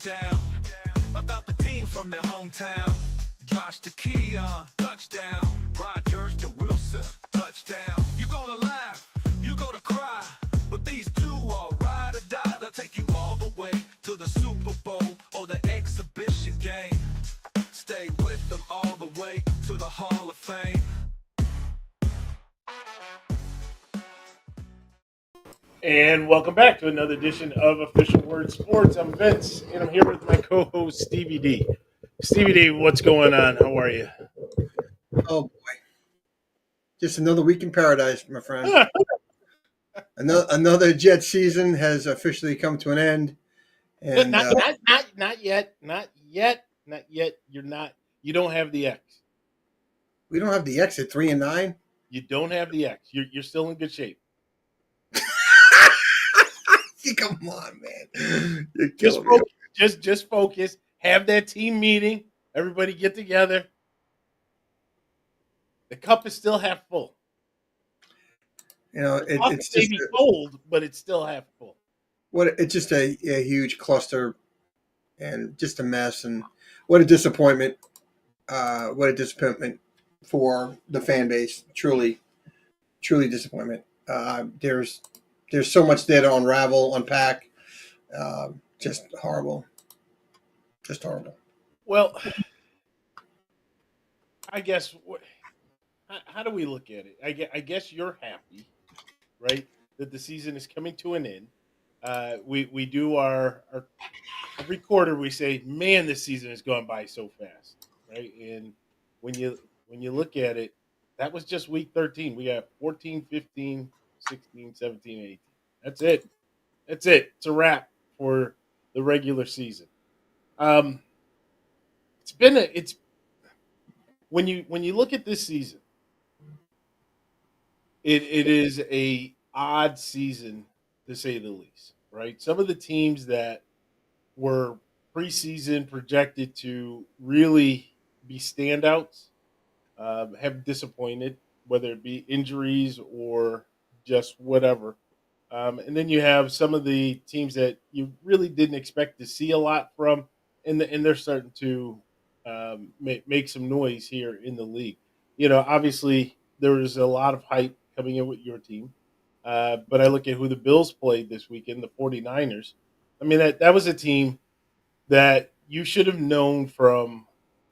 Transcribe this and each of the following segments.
down about the team from their hometown. Josh to Keon, touchdown. Rodgers to Wilson, touchdown. You gonna laugh, you gonna cry, but these two are ride or die. They'll take you all the way to the Super Bowl or the exhibition game. Stay with them all the way to the Hall of Fame. And welcome back to another edition of Official Word Sports. I'm Vince, and I'm here with my co-host Stevie D. Stevie D, what's going on? How are you? Oh boy, just another week in paradise, my friend. Another Jet season has officially come to an end, and not yet. You don't have the X. we don't have the X at 3-9. You don't have the X. You're still in good shape. Come on, man. You're Just killing me. focus. Just focus. Have that team meeting. Everybody get together. The cup is still half full. You know, it's may just be cold, but it's still half full. it's just a huge cluster, and just a mess, and what a disappointment. What a disappointment for the fan base. Truly disappointment. There's so much there to unravel, unpack. Just horrible. Just horrible. Well, I guess how do we look at it? I guess you're happy, right, that the season is coming to an end. We do our every quarter we say, man, this season has gone by so fast, right? And when you look at it, that was just week 13. We got 14, 15, 16, 17, 18. That's it. It's a wrap for the regular season. It's when you look at this season, it is a odd season to say the least, right? Some of the teams that were preseason projected to really be standouts have disappointed, whether it be injuries or just whatever. And then you have some of the teams that you really didn't expect to see a lot from, and they're starting to make some noise here in the league. You know, obviously there was a lot of hype coming in with your team, but I look at who the Bills played this weekend, the 49ers. I mean, that was a team that you should have known from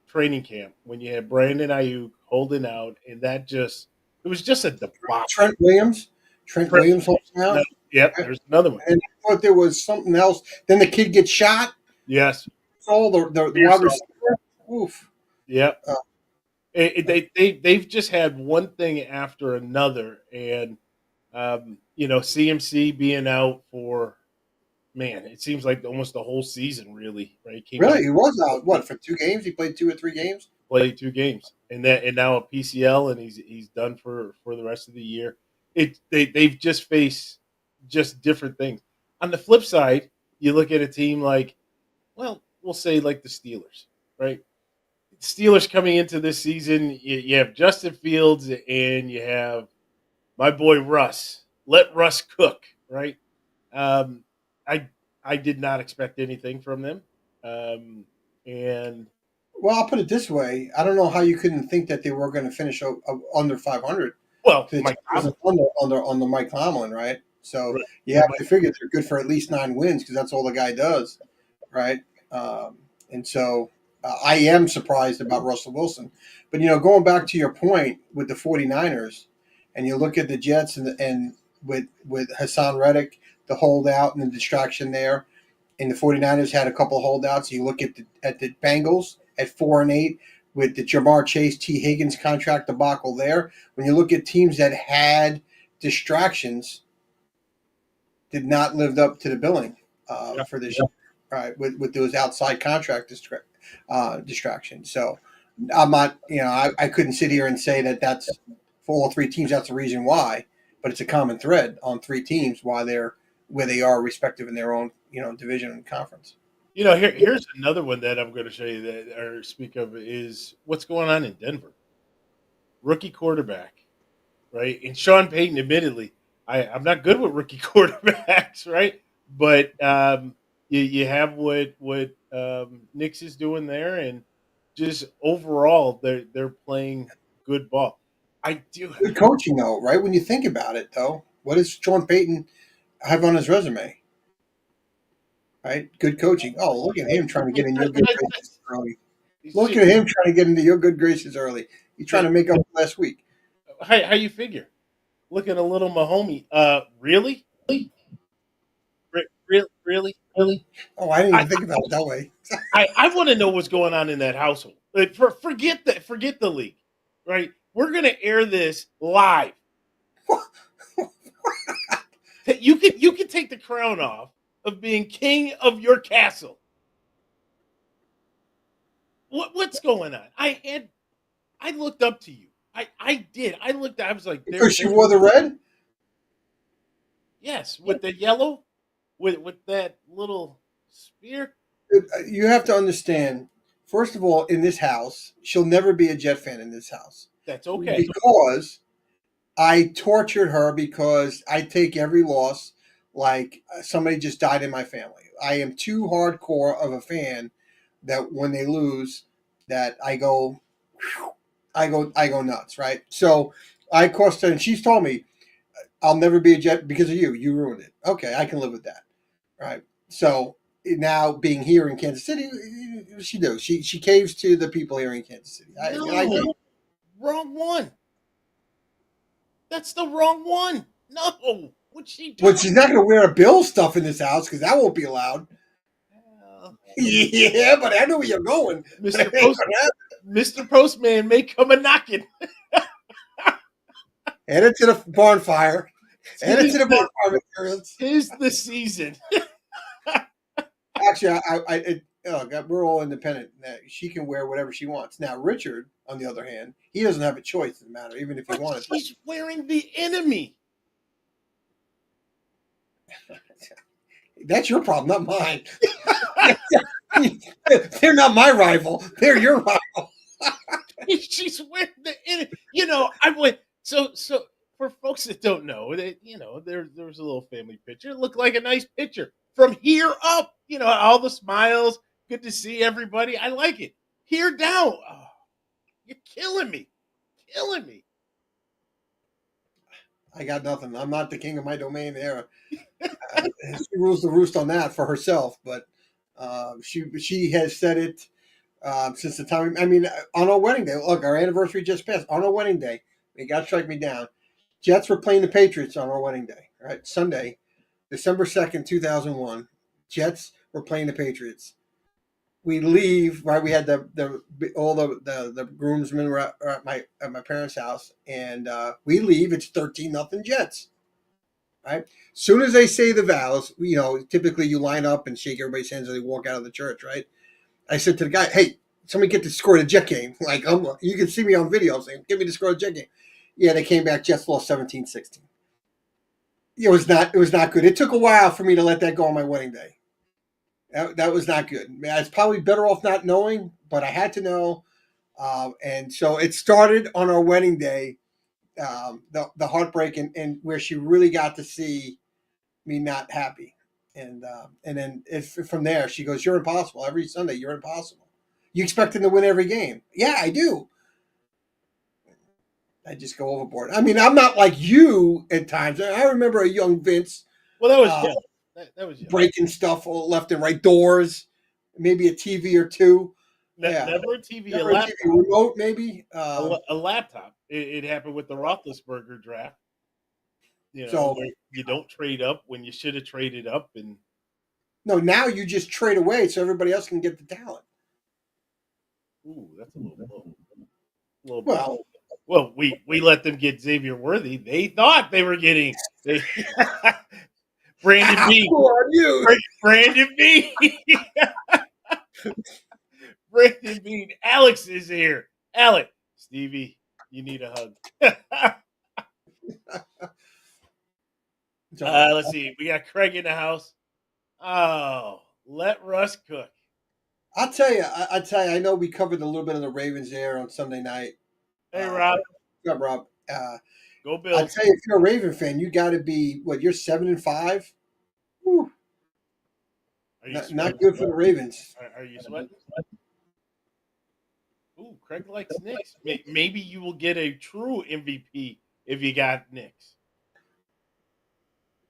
training camp when you had Brandon Ayuk holding out, and it was just a debacle. Trent Williams holds out. Yep, there's another one. And I thought there was something else. Then the kid gets shot. Yes. Oh, the wide receiver. Oof. Yep. They've just had one thing after another, and CMC being out for, man, it seems like almost the whole season, really, right? He was out. What, for 2 games? He played 2 or 3 games. Played 2 games, and now a PCL, and he's done for the rest of the year. They've just faced just different things. On the flip side, you look at a team like, well, we'll say like the Steelers, right? Steelers coming into this season, you have Justin Fields and you have my boy Russ. Let Russ cook, right? I did not expect anything from them, and well, I'll put it this way: I don't know how you couldn't think that they were going to finish under 500. Well, under Mike Tomlin, right? So right. You have to figure they're good for at least 9 wins because that's all the guy does, right? And so I am surprised about Russell Wilson. But, going back to your point with the 49ers, and you look at the Jets and with Hassan Reddick, the holdout and the distraction there, and the 49ers had a couple of holdouts. You look at the Bengals at 4-8 with the Jamar Chase, T. Higgins contract debacle there. When you look at teams that had distractions, did not live up to the billing for this year, right? With those outside contract distractions. So I'm not, I couldn't sit here and say that that's for all 3 teams. That's the reason why, but it's a common thread on 3 teams why they're where they are respective in their own, division and conference. Here's another one that I'm going to show you or speak of is what's going on in Denver. Rookie quarterback, right? And Sean Payton, admittedly, I'm not good with rookie quarterbacks, right? But you have what Knicks is doing there, and just overall they're playing good ball. I do. Good coaching, though, right? When you think about it, though, what does Sean Payton have on his resume? Right? Good coaching. Oh, look at him trying to get in your good graces early. Look at him trying to get into your good graces early. He's trying to make up last week. How you figure? Look at a little Mahomie. Really? Really? Oh, I didn't I even think about it that way. I want to know what's going on in that household. Forget the league, right? We're gonna air this live. You can take the crown off of being king of your castle. What's going on? I looked up to you. I did. I looked. I was like, Because she wore the red? yes, with the yellow, with that little spear. You have to understand, first of all, in this house, she'll never be a Jet fan in this house. That's okay. Because I tortured her because I take every loss like somebody just died in my family. I am too hardcore of a fan that when they lose, that I go nuts, right? So I crossed her, and she's told me I'll never be a Jet because of you. You ruined it. Okay, I can live with that, right? So now being here in Kansas City, she does. She caves to the people here in Kansas City. I do. Wrong one. That's the wrong one. No, what's she doing? Well, she's not going to wear a Bill stuff in this house because that won't be allowed. Yeah, but I know where you're going. Mr. Postman may come a knocking. Head it to the barn fire. Head it to the barn fire materials. Tis the season. Actually, we're all independent. She can wear whatever she wants. Now, Richard, on the other hand, he doesn't have a choice in the matter, even if he wanted to. He's wearing the enemy. That's your problem, not mine. They're not my rival. They're your rival. She's wearing the enemy. You know, I went so for folks that don't know, there was a little family picture. It looked like a nice picture from here up. You know, all the smiles. Good to see everybody. I like it. Here down. Oh, you're killing me. Killing me. I got nothing. I'm not the king of my domain there. She rules the roost on that for herself, but she has said it since the time. I mean, on our wedding day. Look, our anniversary just passed. On our wedding day, you got to strike me down. Jets were playing the Patriots on our wedding day, right? Sunday, December 2nd, 2001. Jets were playing the Patriots. We leave, right? We had all the groomsmen were at my parents' house, and we leave. It's 13-0 Jets, right? Soon as they say the vows, typically you line up and shake everybody's hands as they walk out of the church, right? I said to the guy, "Hey, somebody get the score of the Jet game." Like, you can see me on video saying, "Give me the score of the Jet game." Yeah, they came back. Jets lost 17-16. It was not good. It took a while for me to let that go on my wedding day. That was not good. I was probably better off not knowing, but I had to know. And so it started on our wedding day, the heartbreak, and where she really got to see me not happy. And then from there, she goes, "You're impossible. Every Sunday, you're impossible. You expect them to win every game." Yeah, I do. I just go overboard. I mean, I'm not like you at times. I remember a young Vince. Well, that was that was breaking stuff left and right, doors, maybe a TV or two. Never a TV, never a laptop. TV, remote, maybe. A laptop. It happened with the Roethlisberger draft. So you don't trade up when you should have traded up, and no, now you just trade away so everybody else can get the talent. Ooh, that's a little well, we let them get Xavier Worthy. They thought they were getting Brandon B. Brandon B. Brandon Bean. Alex is here. Alex, Stevie, you need a hug. Let's see. We got Craig in the house. Oh, let Russ cook. I'll tell you. I know we covered a little bit of the Ravens there on Sunday night. Hey, Rob. What's up, Rob? Go Bills. I'll tell you, if you're a Raven fan, you got to be, you're 7-5? Whew. Are you Not sweating? good for the Ravens. Are you sweating? Ooh, Craig likes Knicks. Maybe you will get a true MVP if you got Knicks.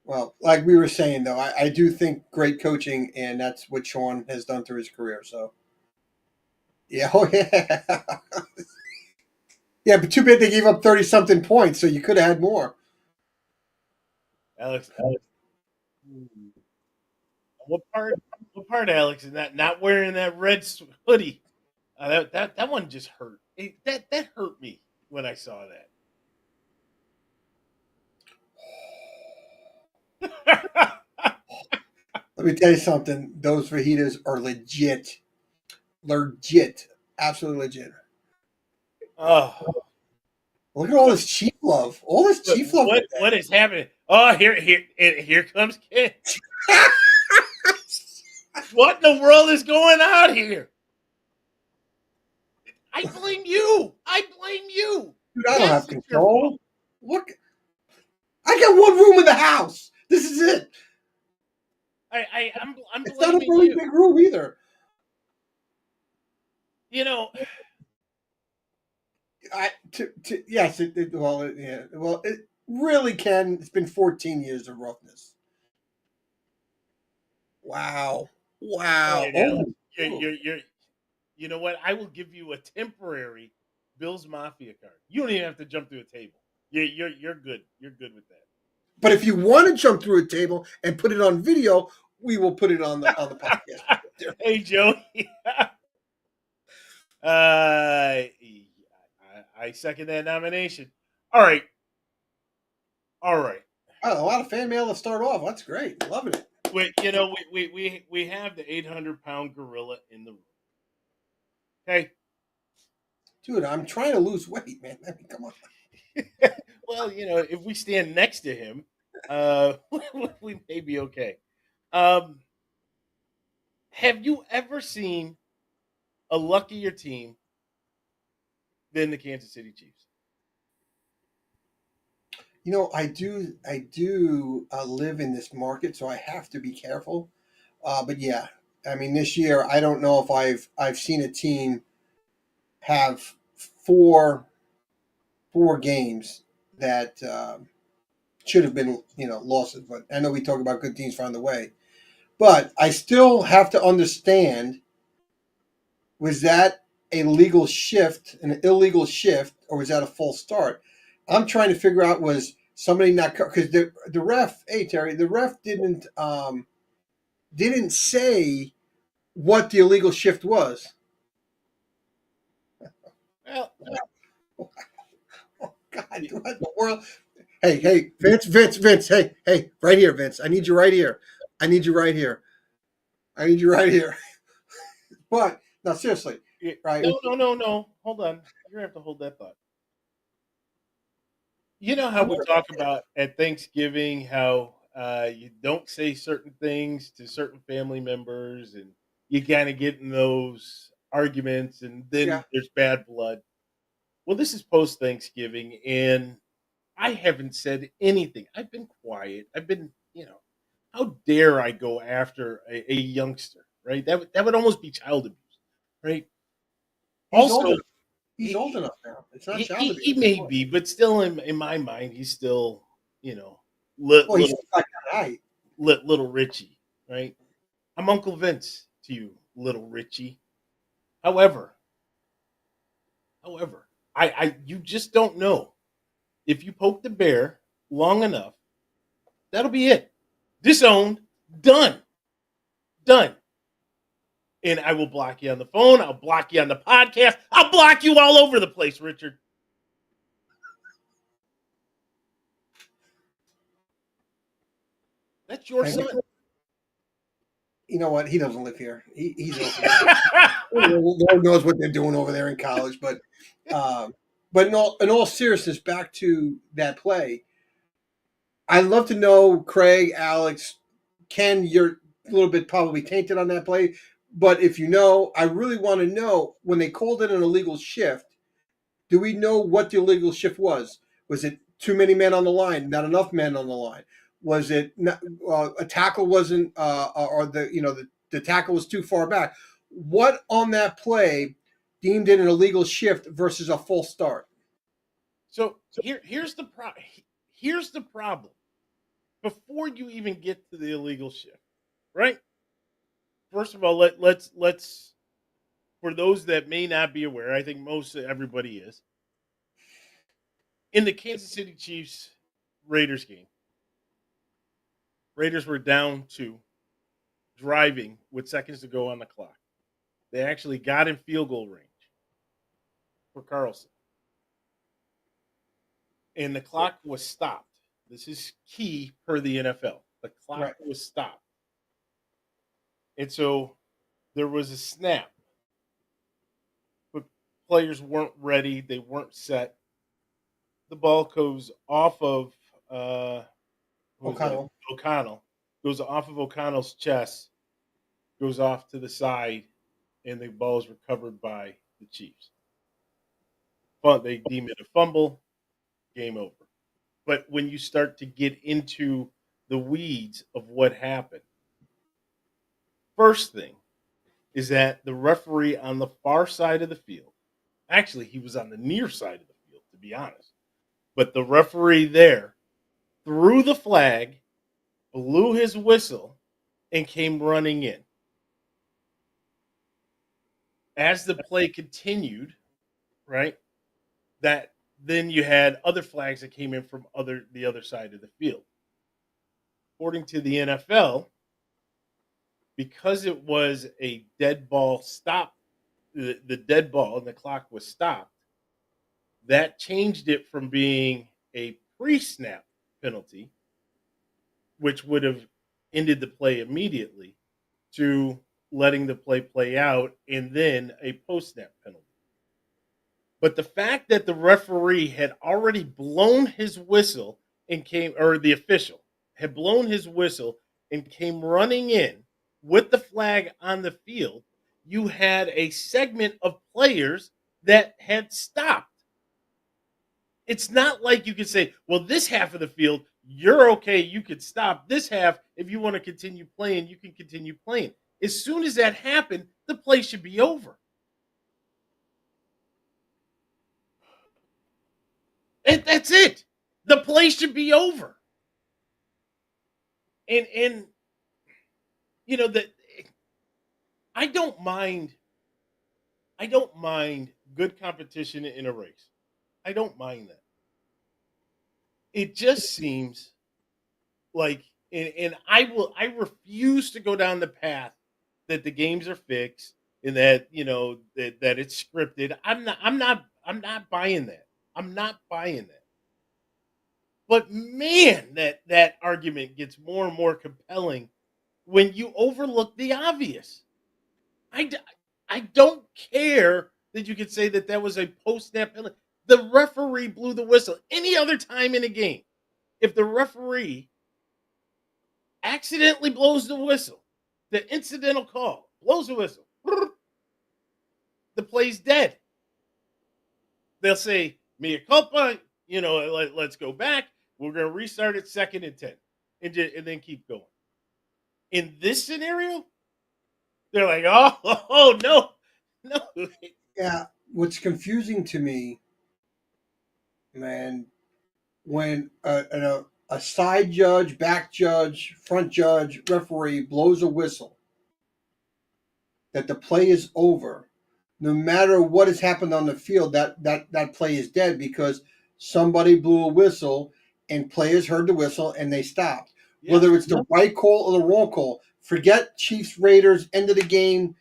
Well, like we were saying, though, I do think great coaching, and that's what Sean has done through his career. So, yeah, oh yeah, yeah. But too bad they gave up 30-something points, so you could have had more. Alex, what part? What part, Alex? Is that not wearing that red hoodie? That one just hurt. That hurt me when I saw that. Let me tell you something. Those fajitas are legit, absolutely legit. Oh, Look at all this cheap love. All this cheap love. what is happening? Oh, here comes Ken. What in the world is going on here? I blame you. I blame you. Dude, I don't Yes, have it's your fault. control. Look, I got one room in the house. This is it. I'm It's not a blaming really you. big room either. You know, Yes, well, it really can. It's been 14 years of roughness. Wow. all Wow. right, Oh, Alex. You know what? I will give you a temporary Bills Mafia card. You don't even have to jump through a table. You're good. You're good with that. but if you want to jump through a table and put it on video, we will put it on the podcast. Hey, Joe. I second that nomination. All right. All right. Oh, a lot of fan mail to start off. That's great. Loving it. We have the 800-pound gorilla in the room. Okay. Dude, I'm trying to lose weight, man. I mean, come on. Well, if we stand next to him, we may be okay. Have you ever seen a luckier team than the Kansas City Chiefs? I do live in this market, so I have to be careful. But yeah, I mean, this year I don't know if I've seen a team have four games that should have been losses. But I know we talk about good teams found the way, but I still have to understand: was that a legal shift, an illegal shift, or was that a false start? I'm trying to figure out was somebody not because the ref, hey Terry, the ref didn't say what the illegal shift was. Well, Oh God, what in the world? Hey, Vince, hey, right here, Vince. I need you right here. I need you right here. I need you right here. But no, seriously, right? no. Hold on. You're gonna have to hold that thought. You know how we talk about at Thanksgiving how you don't say certain things to certain family members, and you kind of get in those arguments, and Yeah. then there's bad blood. Well, this is post Thanksgiving, and I haven't said anything. I've been quiet. I've been, how dare I go after a youngster, right? That would almost be child abuse, right? He's old Also, enough. He's old enough now. It's not child he abuse may anymore. be, but still in my mind, he's still, Well, he's little still not that height. little Richie, right? I'm Uncle Vince to you, little Richie. However, I you just don't know. If you poke the bear long enough, that'll be it. Disowned, done, done. And I will block you on the phone. I'll block you on the podcast. I'll block you all over the place, Richard. That's your And son. you know what? He doesn't live here. He's Lord knows what they're doing over there in college. But in all seriousness, back to that play. I'd love to know, Craig, Alex, Ken, you're a little bit probably tainted on that play. But if you know, I really want to know when they called it an illegal shift, do we know what the illegal shift was? Was it too many men on the line, not enough men on the line? Was it not, a tackle wasn't, or the the tackle was too far back. What on that play deemed it an illegal shift versus a full start? So here's the here's the problem. Before you even get to the illegal shift, right? First of all, let's for those that may not be aware, I think most everybody is. In the Kansas City Chiefs Raiders game, Raiders were down 2, driving with seconds to go on the clock. They actually got in field goal range for Carlson. And the clock was stopped. This is key per the NFL. The clock was stopped. And so there was a snap. But players weren't ready. They weren't set. The ball goes off of O'Connell. Goes off of O'Connell's chest, goes off to the side, and the ball is recovered by the Chiefs. They deem it a fumble, game over. But when you start to get into the weeds of what happened, first thing is that the referee on the far side of the field, actually, he was on the near side of the field, to be honest, but the referee there threw the flag, blew his whistle, and came running in. As the play continued, right, that then you had other flags that came in from the other side of the field. According to the NFL, because it was a dead ball stop, the dead ball and the clock was stopped, that changed it from being a pre-snap penalty, which would have ended the play immediately, to letting the play out and then a post-snap penalty. But the fact that the referee had already blown his whistle and the official had blown his whistle and came running in with the flag on the field, you had a segment of players that had stopped. It's not like you could say, well, this half of the field, you're okay, you could stop. This half, if you want to continue playing, you can continue playing. As soon as that happened, the play should be over. And that's it. The play should be over. And you know that I don't mind good competition in a race. I don't mind that. It just seems like and I refuse to go down the path that the games are fixed and that that it's scripted. I'm not buying that. I'm not buying that. But man, that argument gets more and more compelling when you overlook the obvious. I don't care that you could say that was a post-snap penalty. The referee blew the whistle. Any other time in a game, if the referee accidentally blows the whistle, the incidental call, blows the whistle, the play's dead. They'll say, mea culpa, let's go back. We're going to restart it 2nd and 10 and then keep going. In this scenario, they're like, oh no. Yeah, what's confusing to me, man, when a side judge, back judge, front judge, referee blows a whistle that the play is over, no matter what has happened on the field, that play is dead because somebody blew a whistle and players heard the whistle and they stopped. Yeah. Whether it's the right call or the wrong call, forget Chiefs Raiders end of the game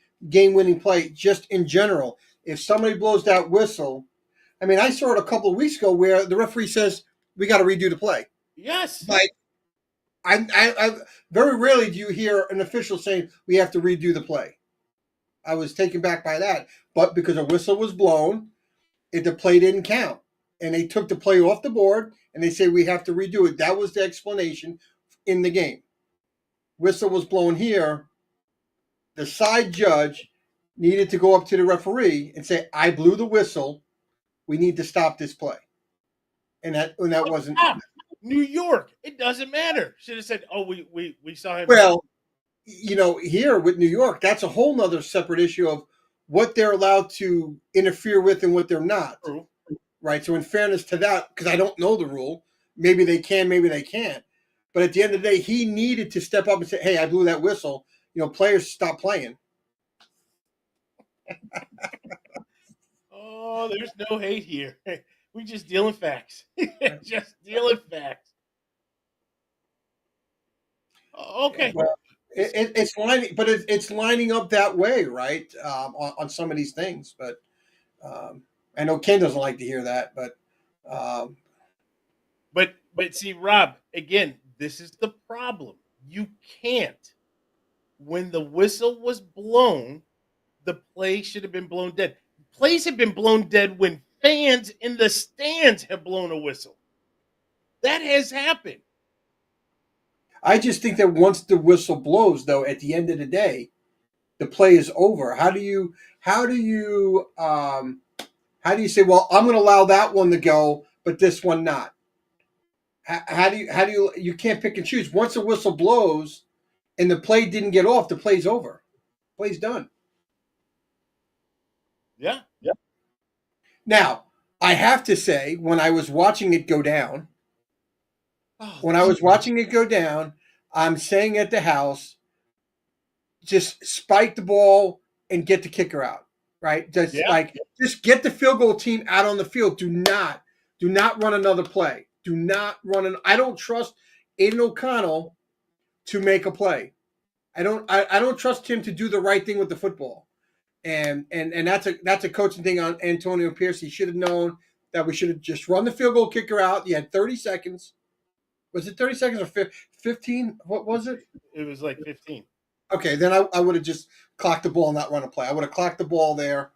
winning play. Just in general, if somebody blows that whistle, I mean, I saw it a couple of weeks ago where the referee says we got to redo the play. Yes, like I very rarely do you hear an official saying we have to redo the play. I was taken back by that, but because a whistle was blown, the play didn't count, and they took the play off the board, and they say we have to redo it. That was the explanation in the game. Whistle was blown here. The side judge needed to go up to the referee and say, "I blew the whistle. We need to stop this play." And that wasn't New York. It doesn't matter. Should have said, "Oh, we saw him." Well, here with New York, that's a whole nother separate issue of what they're allowed to interfere with and what they're not. True. Right. So in fairness to that, because I don't know the rule, maybe they can, maybe they can't. But at the end of the day, he needed to step up and say, "Hey, I blew that whistle. Players stop playing." Oh, there's no hate here. We just dealing facts. Just dealing facts. Okay. Well, it's lining, but it's lining up that way, right? On some of these things, but I know Ken doesn't like to hear that, but um, But see, Rob, again, this is the problem. You can't. When the whistle was blown, the play should have been blown dead. Plays have been blown dead when fans in the stands have blown a whistle. That has happened. I just think that once the whistle blows, though, at the end of the day, the play is over. How do you say, well, I'm going to allow that one to go, but this one not? You can't pick and choose. Once the whistle blows and the play didn't get off, the play's over. Play's done. Yeah. Now, I have to say, when I was watching it go down, I'm saying at the house, just spike the ball and get the kicker out, right? Just get the field goal team out on the field. Do not run another play. I don't trust Aiden O'Connell to make a play. I don't trust him to do the right thing with the football. And that's a coaching thing on Antonio Pierce. He should have known that we should have just run the field goal kicker out. You had 30 seconds. Was it 30 seconds or 15? What was it? It was like 15. Okay, then I would have just clocked the ball and not run a play. I would have clocked the ball there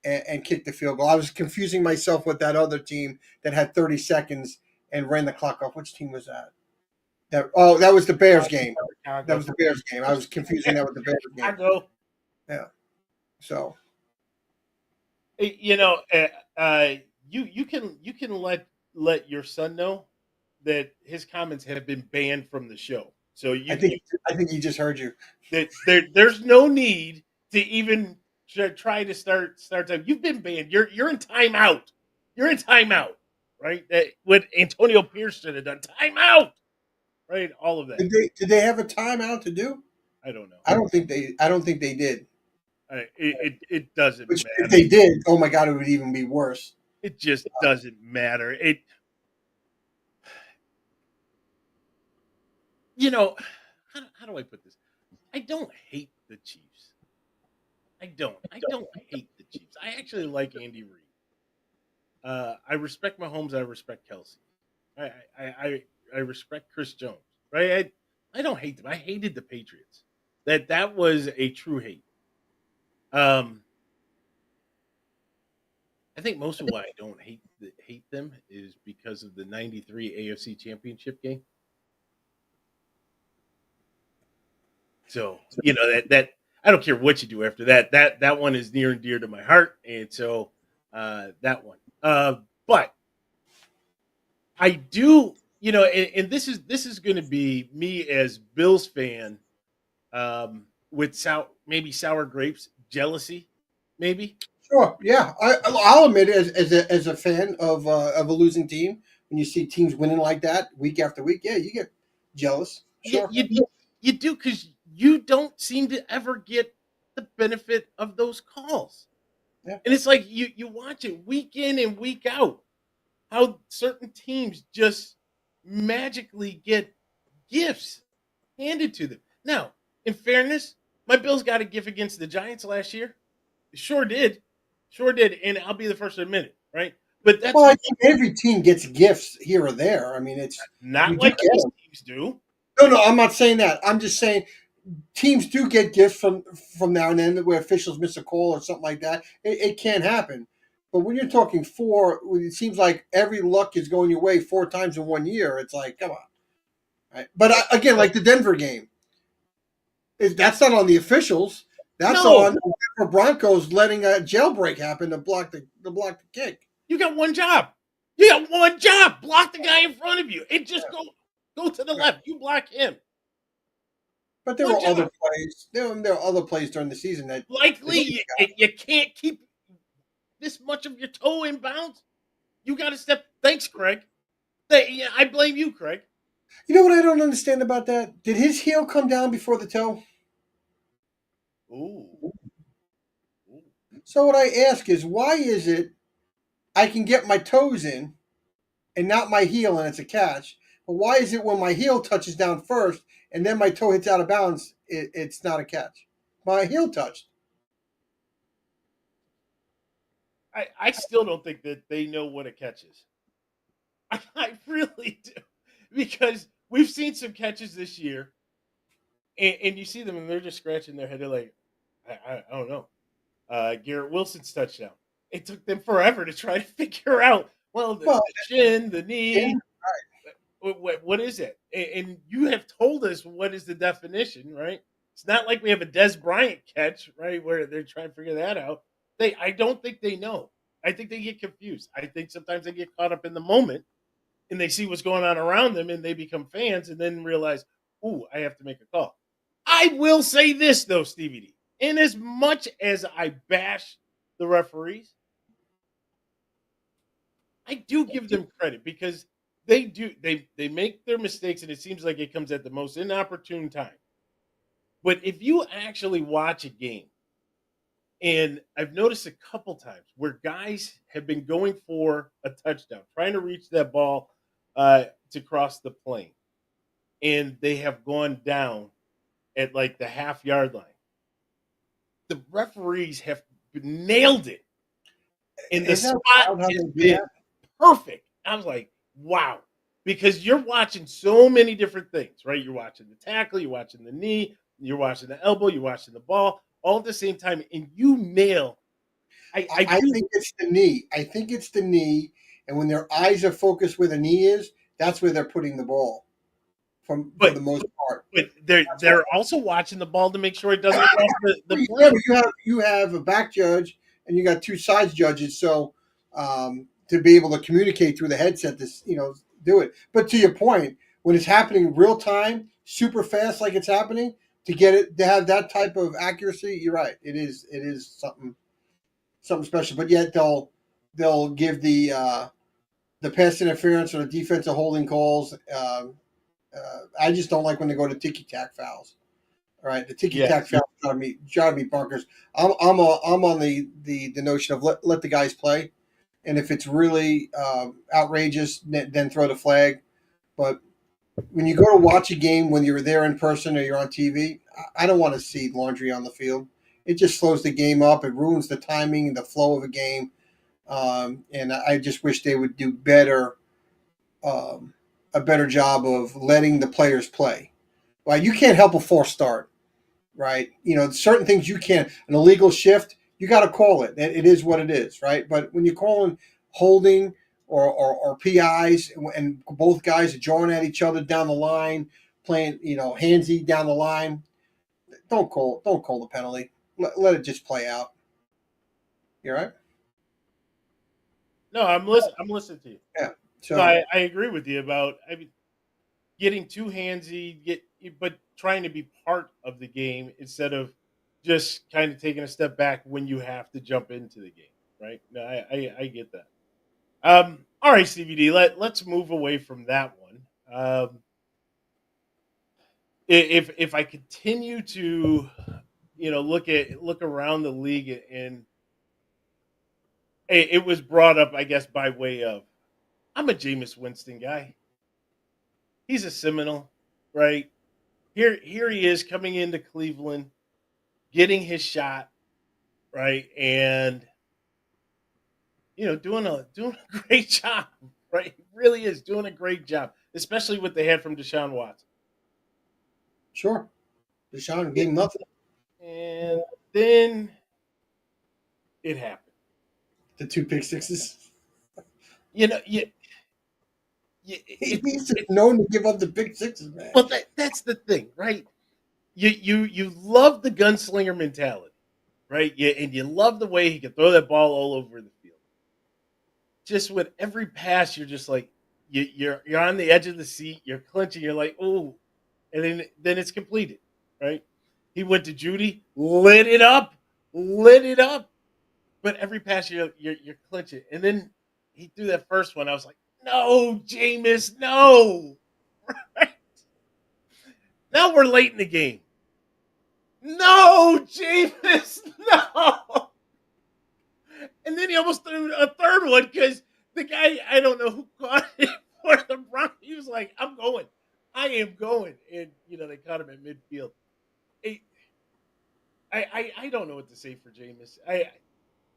and kicked the field goal. I was confusing myself with that other team that had 30 seconds and ran the clock off. Which team was that? That was the Bears game. That was the Bears game. I was confusing that with the Bears game. Yeah. So, you can let your son know that his comments have been banned from the show. So I think he just heard you. There's no need to even try to start time. You've been banned. You're in timeout. You're in timeout, right? What Antonio Pierce should have done. Timeout, right? All of that. Did they have a timeout to do? I don't know. I don't think they did. It doesn't matter. If they did, oh my God, it would even be worse. It just doesn't matter. How do I put this? I don't hate the Chiefs. I don't hate the Chiefs. I actually like Andy Reid. I respect Mahomes. I respect Kelsey. I respect Chris Jones. Right? I don't hate them. I hated the Patriots. That was a true hate. I think most of why I don't hate them is because of the '93 AFC Championship game. So that I don't care what you do after that. That one is near and dear to my heart, and so that one. But I do, and this is going to be me as Bills fan, with sour grapes, jealousy, maybe. Sure, yeah, I'll admit as a fan of a losing team, when you see teams winning like that week after week, yeah, you get jealous. Sure, you do, because you don't seem to ever get the benefit of those calls. Yeah. And it's like you watch it week in and week out, how certain teams just magically get gifts handed to them. Now, in fairness, my Bills got a gift against the Giants last year. Sure did, and I'll be the first to admit it, right? But that's I think every team gets gifts here or there. I mean, it's not like these teams do. No, I'm not saying that. I'm just saying teams do get gifts from now and then where officials miss a call or something like that. It can happen. But when you're talking it seems like every luck is going your way 4 times in 1 year. It's like, come on. Right? But again, like the Denver game, that's not on the officials. That's on the Denver Broncos letting a jailbreak happen to block the kick. You got one job. Block the guy in front of you. It just go to the left. You block him. But there Good were other job. plays. There were other plays during the season that Likely, that you can't keep this much of your toe in bounds. You got to step. Thanks, Craig. Yeah, I blame you, Craig. you know what I don't understand about that? Did his heel come down before the toe? Ooh. Ooh. So what I ask is, why is it I can get my toes in and not my heel and it's a catch? But why is it when my heel touches down first and then my toe hits out of bounds, it's not a catch? My heel touched. I still don't think that they know what a catch is. I really do. Because we've seen some catches this year, and you see them, and they're just scratching their head. They're like, I don't know. Garrett Wilson's touchdown. It took them forever to try to figure out, well, Well, the shin, the yeah, knee, what is it? And you have told us what is the definition, right? It's not like we have a Des Bryant catch, right, where they're trying to figure that out. I don't think they know. I think they get confused. I think sometimes they get caught up in the moment and they see what's going on around them and they become fans and then realize, ooh, I have to make a call. I will say this though, Stevie D. In as much as I bash the referees, I do give them credit because they make their mistakes and it seems like it comes at the most inopportune time. But if you actually watch a game, and I've noticed a couple times where guys have been going for a touchdown, trying to reach that ball to cross the plane, and they have gone down at like the half-yard line. The referees have nailed it, and the isn't that spot wild how has they do been that? perfect. I was like, wow. Because you're watching so many different things, right? You're watching the tackle, you're watching the knee, you're watching the elbow, you're watching the ball, all at the same time, and you nail. I I do. think it's the knee. I think it's the knee, and when their eyes are focused where the knee is, that's where they're putting the ball for But the most part. but they're That's they're also watching the ball to make sure it doesn't cross the Yeah, plane. but you have a back judge and you got two sides judges, so to be able to communicate through the headset, this do it. But to your point, when it's happening real time, super fast, like it's happening, to get it to have that type of accuracy, you're right. It is something special. But yet they'll give the pass interference or the defensive holding calls. I just don't like when they go to ticky tack fouls. All right, the ticky Yeah, tack foul drive me bonkers. I'm on the notion of let the guys play, and if it's really outrageous, then throw the flag. But when you go to watch a game, when you're there in person or you're on TV, I don't want to see laundry on the field. It just slows the game up. It ruins the timing, the flow of a game, and I just wish they would do um, a better job of letting the players play. Well, you can't help a false start, right? Certain things you can't. An illegal shift, you got to call it. It is what it is, right? But when you're calling holding or PIs and both guys are drawing at each other down the line, playing handsy down the line, don't call the penalty. Let it just play out. You all right? no, I'm listening to you. Yeah. No, So I agree with you about getting too handsy, but trying to be part of the game instead of just kind of taking a step back when you have to jump into the game, right? No, I get that. All right, CVD, let's move away from that one. If I continue to look around the league, and it was brought up, I guess, by way of I'm a Jameis Winston guy. He's a Seminole, right? Here he is coming into Cleveland, getting his shot, right, and doing a great job, right? He really is doing a great job, especially what they had from Deshaun Watson. sure, Deshaun Yeah, gave nothing. and then it happened. The two pick sixes. You know, you, He's just it's known to give up the pick sixes, man. well, that's the thing, right? You love the gunslinger mentality, right? And you love the way he can throw that ball all over the field. Just with every pass, you're just like you're on the edge of the seat. You're clenching. You're like, oh, and then it's completed. right? He went to Judy, lit it up, lit it up. But every pass you're clinching, and then he threw that first one. I was like, no, Jameis, no. Right? Now we're late in the game. No, Jameis, no. And then he almost threw a third one because the guy, I don't know who caught it for the Broncos. He was like, I'm going. I am going. And, they caught him at midfield. I, I don't know what to say for Jameis.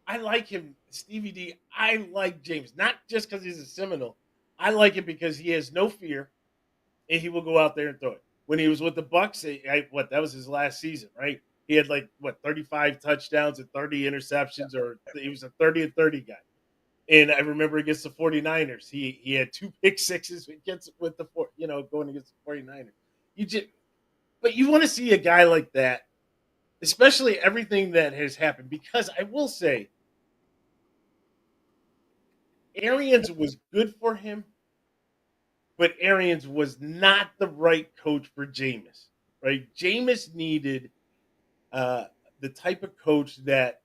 I like him, Stevie D. I like James, not just because he's a Seminole. I like him because he has no fear, and he will go out there and throw it. When he was with the Bucks, that was his last season, right? He had 35 touchdowns and 30 interceptions, or he was a 30 and 30 guy. And I remember against the 49ers, he had 2 pick sixes against with the going against the 49ers. But you want to see a guy like that, especially everything that has happened, because I will say Arians was good for him, but Arians was not the right coach for Jameis. Right? Jameis needed the type of coach that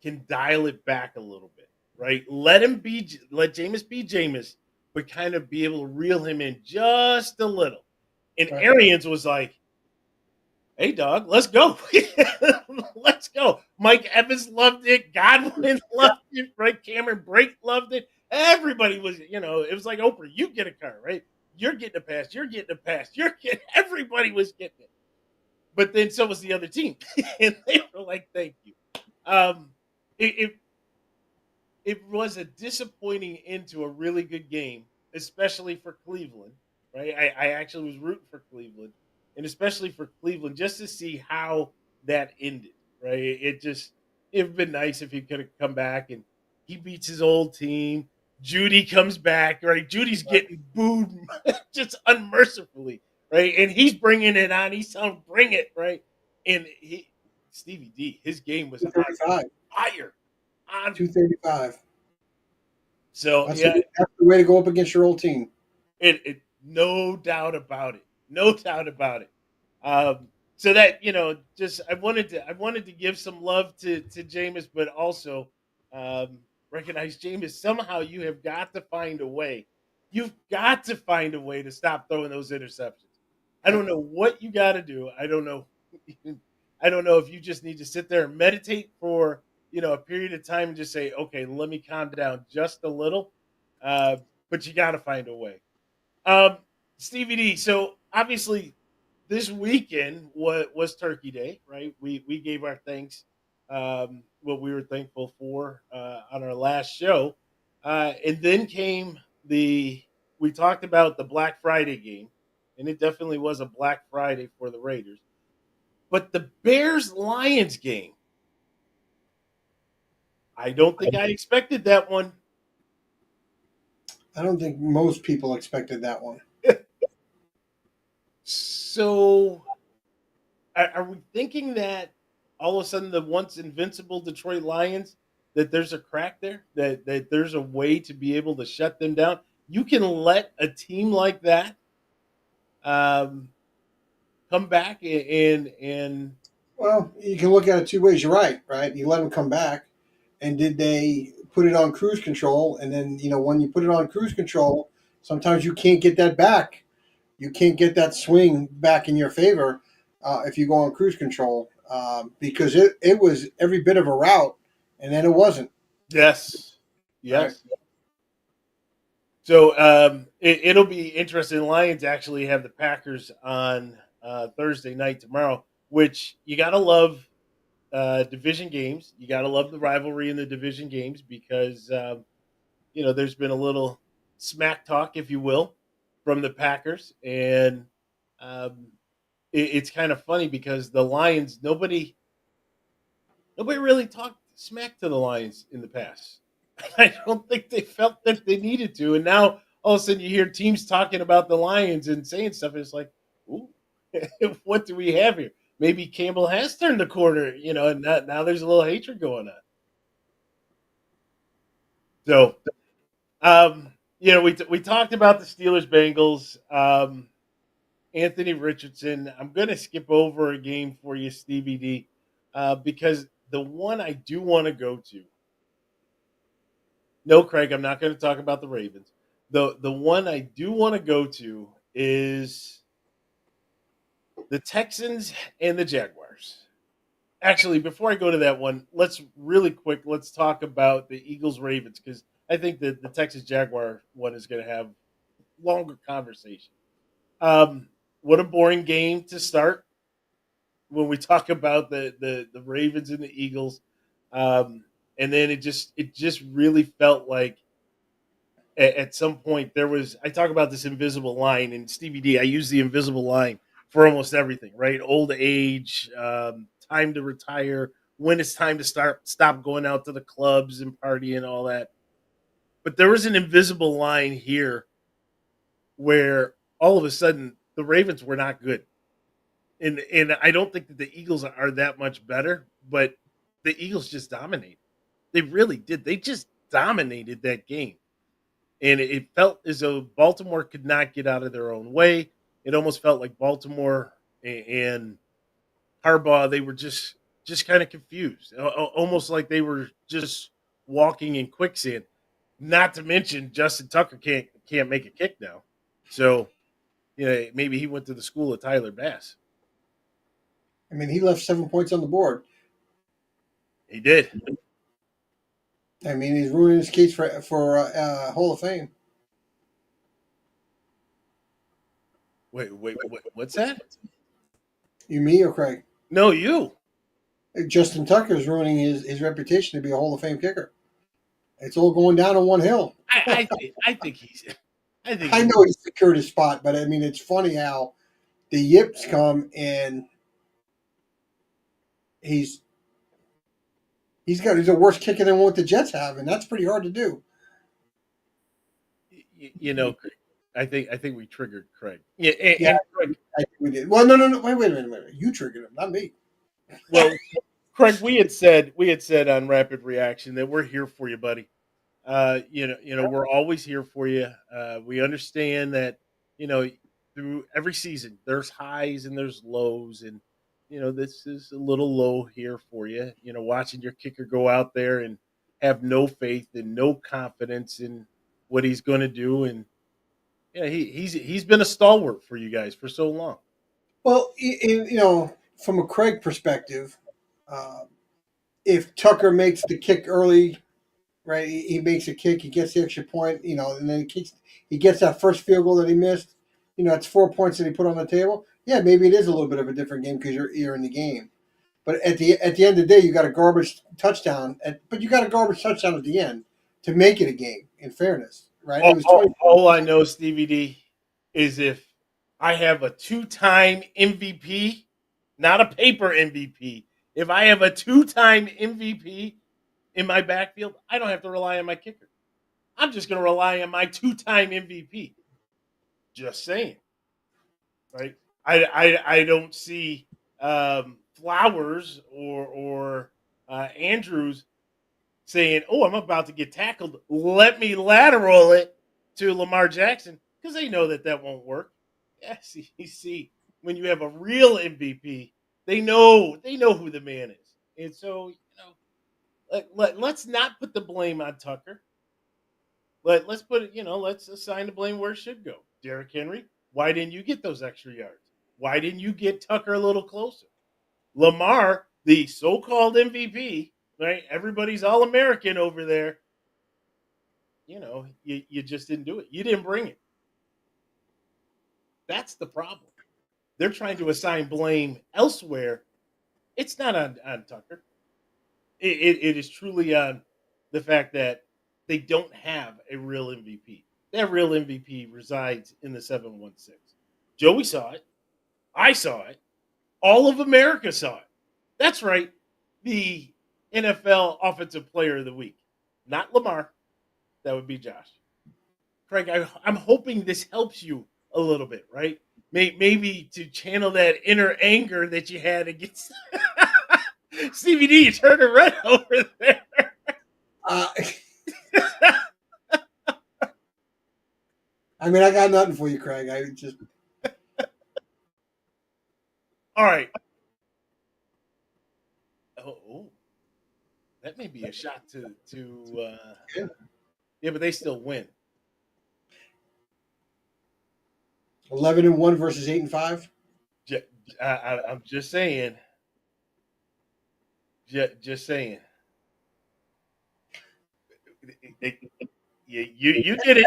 can dial it back a little bit. Right? Let Jameis be Jameis, but kind of be able to reel him in just a little. And Right. Arians was like, hey, dog, let's go. Let's go. Mike Evans loved it. Godwin loved it. Right? Cameron Brake loved it. Everybody was, it was like Oprah. You get a car, right? You're getting a pass. You're getting a pass. Everybody was getting it. But then so was the other team. And they were like, thank you. Um, it, it was a disappointing end to a really good game, especially for Cleveland, right? I actually was rooting for Cleveland, and especially for Cleveland, just to see how that ended, right? It'd been nice if he could have come back and he beats his old team. Judy comes back, right? Judy's getting booed just unmercifully, right? And he's bringing it on. He's telling, bring it, right? And Stevie D, his game was on 235. fire. On 235. So That's, yeah, that's the way to go up against your old team. it no doubt about it, no doubt about it. So that just I wanted to give some love to Jameis, but also um, recognize Jameis. Somehow you have got to find a way. You've got to find a way to stop throwing those interceptions. I don't know what you got to do. I don't know. I don't know if you just need to sit there and meditate for a period of time and just say, okay, let me calm down just a little. Uh, but you got to find a way. Um, Stevie D. So obviously, this weekend was Turkey Day, right? We gave our thanks, what we were thankful for on our last show, and then came we talked about the Black Friday game, and it definitely was a Black Friday for the Raiders. But the Bears Lions game, I don't think I expected that one. I don't think most people expected that one. So are we thinking that all of a sudden the once invincible Detroit Lions, that there's a crack there, that there's a way to be able to shut them down? You can let a team like that um, come back and Well, you can look at it two ways. You're right, right? You let them come back, and did they put it on cruise control? And then when you put it on cruise control, sometimes you can't get that back. You can't get that swing back in your favor if you go on cruise control because it was every bit of a route, and then it wasn't. yes, Right? yes. So it'll be interesting. Lions actually have the Packers on Thursday night tomorrow, which you gotta love division games. You got to love the rivalry in the division games because there's been a little smack talk, if you will, from the Packers, and um, it's kind of funny because the Lions nobody really talked smack to the Lions in the past. I don't think they felt that they needed to, and now all of a sudden you hear teams talking about the Lions and saying stuff, and it's like, ooh, what do we have here? Maybe Campbell has turned the corner, and now there's a little hatred going on. So, we talked about the Steelers Bengals. Anthony Richardson. I'm going to skip over a game for you, Stevie D, because the one I do want to go to. No, Craig, I'm not going to talk about the Ravens. The one I do want to go to is the Texans and the Jaguars. Actually, before I go to that one, let's talk about the Eagles Ravens, because I think that the Texas Jaguar one is going to have longer conversation. Um, what a boring game to start when we talk about the Ravens and the Eagles. And then it just really felt like at some point there was, I talk about this invisible line, and Stevie D, I use the invisible line for almost everything, right? Old age, time to retire, when it's time to stop going out to the clubs and party and all that. But there was an invisible line here where all of a sudden the Ravens were not good. And I don't think that the Eagles are that much better, but the Eagles just dominated. They really did. They just dominated that game. And it felt as though Baltimore could not get out of their own way. It almost felt like Baltimore and Harbaugh, they were just kind of confused, almost like they were just walking in quicksand. Not to mention Justin Tucker can't make a kick now, so maybe he went to the school of Tyler Bass. I mean, he left 7 points on the board. He did. I mean, he's ruining his case for Hall of Fame. Wait, what's that? You, me, or Craig? No, you. Justin Tucker is ruining his reputation to be a Hall of Fame kicker. It's all going down on one hill. I think he's. I know he's secured his spot, but I mean, it's funny how the yips come and he's a worse kicker than what the Jets have, and that's pretty hard to do. I think we triggered Craig. Yeah, Yeah, Craig, I think we did. Well, no. Wait a minute. You triggered him, not me. well, Craig, we had said on Rapid Reaction that we're here for you, buddy. We're always here for you. We understand that through every season there's highs and there's lows, and this is a little low here for you. Watching your kicker go out there and have no faith and no confidence in what he's going to do, and he's been a stalwart for you guys for so long. Well, from a Craig perspective, uh, if Tucker makes the kick early, right? He makes a kick, he gets the extra point, and then he gets that first field goal that he missed. It's 4 points that he put on the table. Yeah, maybe it is a little bit of a different game because you're in the game. But at the end of the day, you got a garbage touchdown, but you got a garbage touchdown at the end to make it a game. In fairness, right? It was 20. All I know, Stevie D, is if I have a two-time MVP, not a paper MVP, if I have a two-time MVP in my backfield, I don't have to rely on my kicker. I'm just going to rely on my two-time MVP. Just saying, right? I don't see Flowers or Andrews saying, "Oh, I'm about to get tackled. Let me lateral it to Lamar Jackson," because they know that won't work. Yeah, see, when you have a real MVP, they know who the man is, and so let's not put the blame on Tucker. Let's put it, let's assign the blame where it should go. Derrick Henry, why didn't you get those extra yards? Why didn't you get Tucker a little closer? Lamar, the so-called MVP, right? Everybody's All-American over there. You just didn't do it. You didn't bring it. That's the problem. They're trying to assign blame elsewhere. It's not on Tucker. It is truly on the fact that they don't have a real MVP. That real MVP resides in the 716. Joey saw it. I saw it. All of America saw it. That's right. The NFL Offensive Player of the Week. Not Lamar. That would be Josh. Craig, I'm hoping this helps you a little bit, right? Maybe to channel that inner anger that you had against Stevie D. You turned it red over there. I mean, I got nothing for you, Craig. All right. Oh, that may be a shot to. Yeah, but they still win. 11-1 versus 8-5. Ju- I'm just saying. Just saying. You get it. Hey, You look, get it.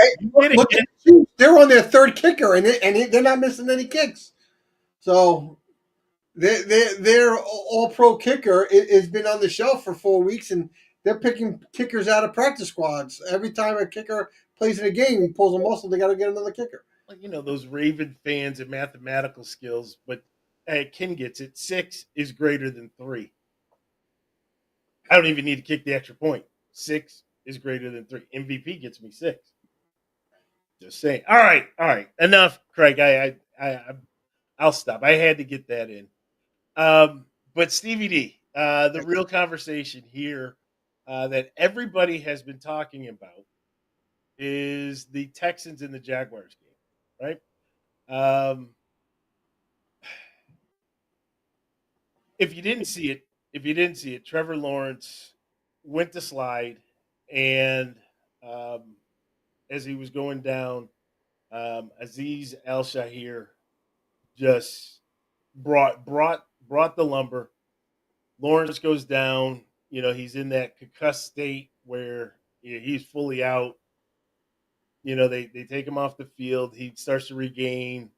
look at the Chiefs. They're on their third kicker, and they're not missing any kicks. So their all pro kicker has been on the shelf for 4 weeks, and they're picking kickers out of practice squads. Every time a kicker plays in a game, he pulls a muscle. They got to get another kicker. Well, those Raven fans and mathematical skills, but Ken gets it. 6 is greater than 3. I don't even need to kick the extra point. 6 is greater than 3. MVP gets me 6. Just saying. All right. Enough, Craig. I'll stop. I had to get that in. But Stevie D, the real conversation here that everybody has been talking about is the Texans and the Jaguars game, right? If you didn't see it, Trevor Lawrence went to slide, and as he was going down, Aziz Al Shahir just brought the lumber. Lawrence goes down. He's in that concussed state where he's fully out. They take him off the field. He starts to regain.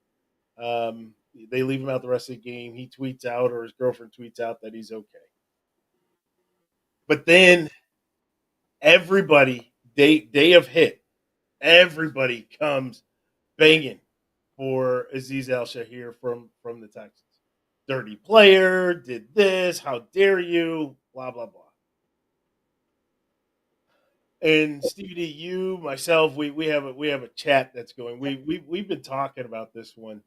They leave him out the rest of the game. He tweets out, or his girlfriend tweets out, that he's okay. But then everybody, day of hit, everybody comes banging for Aziz Al Shahir from the Texans. Dirty player, did this, how dare you, blah, blah, blah. And Stevie D, you, myself, we have a chat that's going. We've been talking about this one.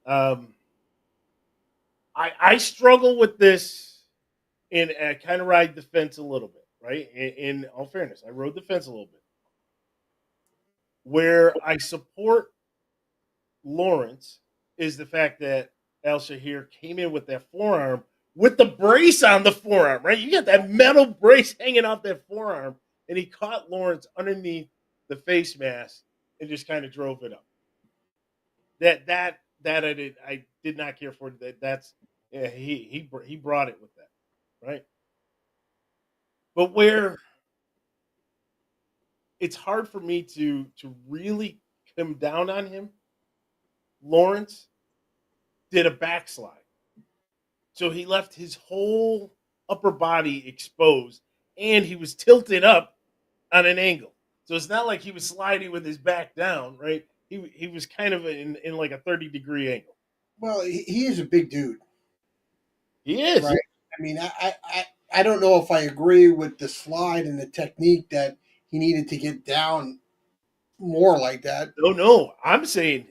I struggle with this, and I kind of ride the fence a little bit, right? In all fairness, I rode the fence a little bit. Where I support Lawrence is the fact that Al Shahir came in with that forearm with the brace on the forearm, right? You got that metal brace hanging off that forearm, and he caught Lawrence underneath the face mask and just kind of drove it up. That I did not care for. He brought it with that, right? But where it's hard for me to really come down on him, Lawrence did a backslide. So he left his whole upper body exposed, and he was tilted up on an angle. So it's not like he was sliding with his back down, right? He was kind of in like a 30-degree angle. Well, he is a big dude. He is. Right. I mean, I don't know if I agree with the slide and the technique that he needed to get down more like that. No. I'm saying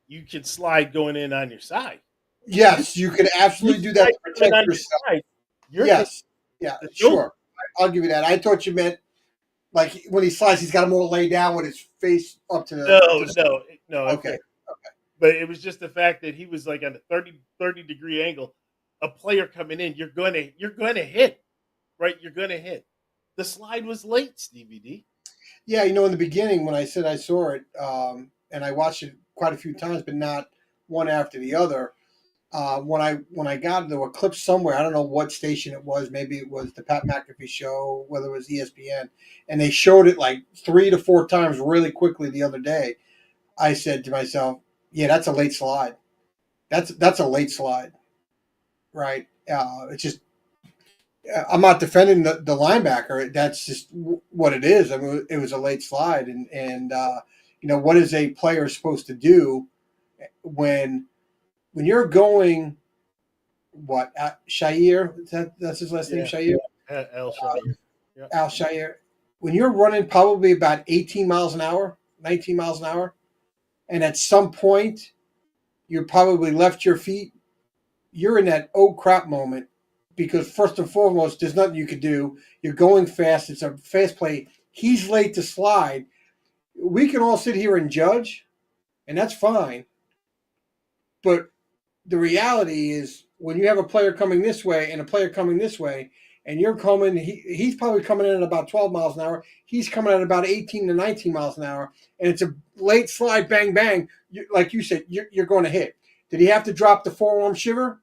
you can slide going in on your side. Yes, you could absolutely do that to protect yourself. Yes. Yeah, sure. I'll give you that. I thought you meant like when he slides, he's got to more lay down with his face up to the. No. Okay. But it was just the fact that he was like on a 30-degree angle. A player coming in, you're going to hit, right? You're going to hit. The slide was late, Stevie D. Yeah, in the beginning when I said I saw it, and I watched it quite a few times, but not one after the other. When I got there were clips somewhere. I don't know what station it was. Maybe it was the Pat McAfee show, whether it was ESPN, and they showed it like 3 to 4 times really quickly the other day. I said to myself, "Yeah, that's a late slide. That's a late slide." Right? It's just I'm not defending the linebacker. That's just what it is. I mean, it was a late slide, and what is a player supposed to do when you're going? What Shair? That's his last name, Shair. Al Shahir. Al Shair. When you're running probably about 18 miles an hour, 19 miles an hour, and at some point you probably left your feet, you're in that oh crap moment because first and foremost, there's nothing you could do. You're going fast. It's a fast play. He's late to slide. We can all sit here and judge, and that's fine. But the reality is when you have a player coming this way and a player coming this way, and you're coming, he's probably coming in at about 12 miles an hour. He's coming at about 18 to 19 miles an hour, and it's a late slide, bang, bang. Like you said, you're going to hit. Did he have to drop the forearm shiver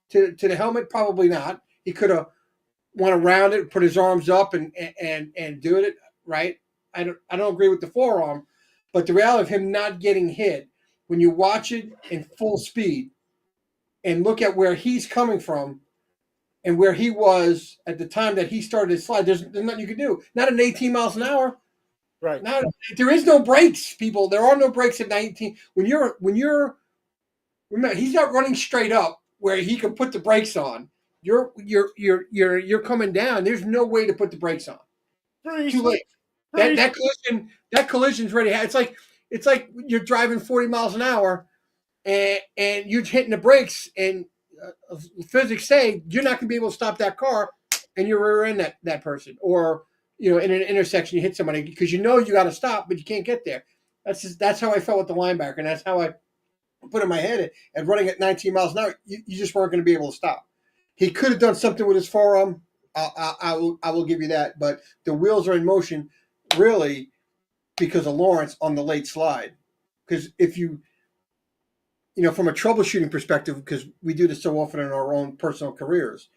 to the helmet? Probably not. He could have went around it, put his arms up, and do it right. I don't agree with the forearm, but the reality of him not getting hit when you watch it in full speed and look at where he's coming from and where he was at the time that he started his slide, there's nothing you can do. Not at 18 miles an hour. Right. Not, there is no brakes, people. There are no brakes at 19. When you're remember, he's not running straight up where he can put the brakes on. You're coming down. There's no way to put the brakes on. Too late. That collision's ready. It's like you're driving 40 miles an hour and you're hitting the brakes, and physics say you're not going to be able to stop that car, and you rear end that person, or in an intersection you hit somebody because you got to stop, but you can't get there. That's how I felt with the linebacker, and that's how I put in my head at running at 19 miles an hour. You just weren't going to be able to stop. He could have done something with his forearm. I will give you that, but the wheels are in motion, really, because of Lawrence on the late slide. Because if from a troubleshooting perspective, because we do this so often in our own personal careers,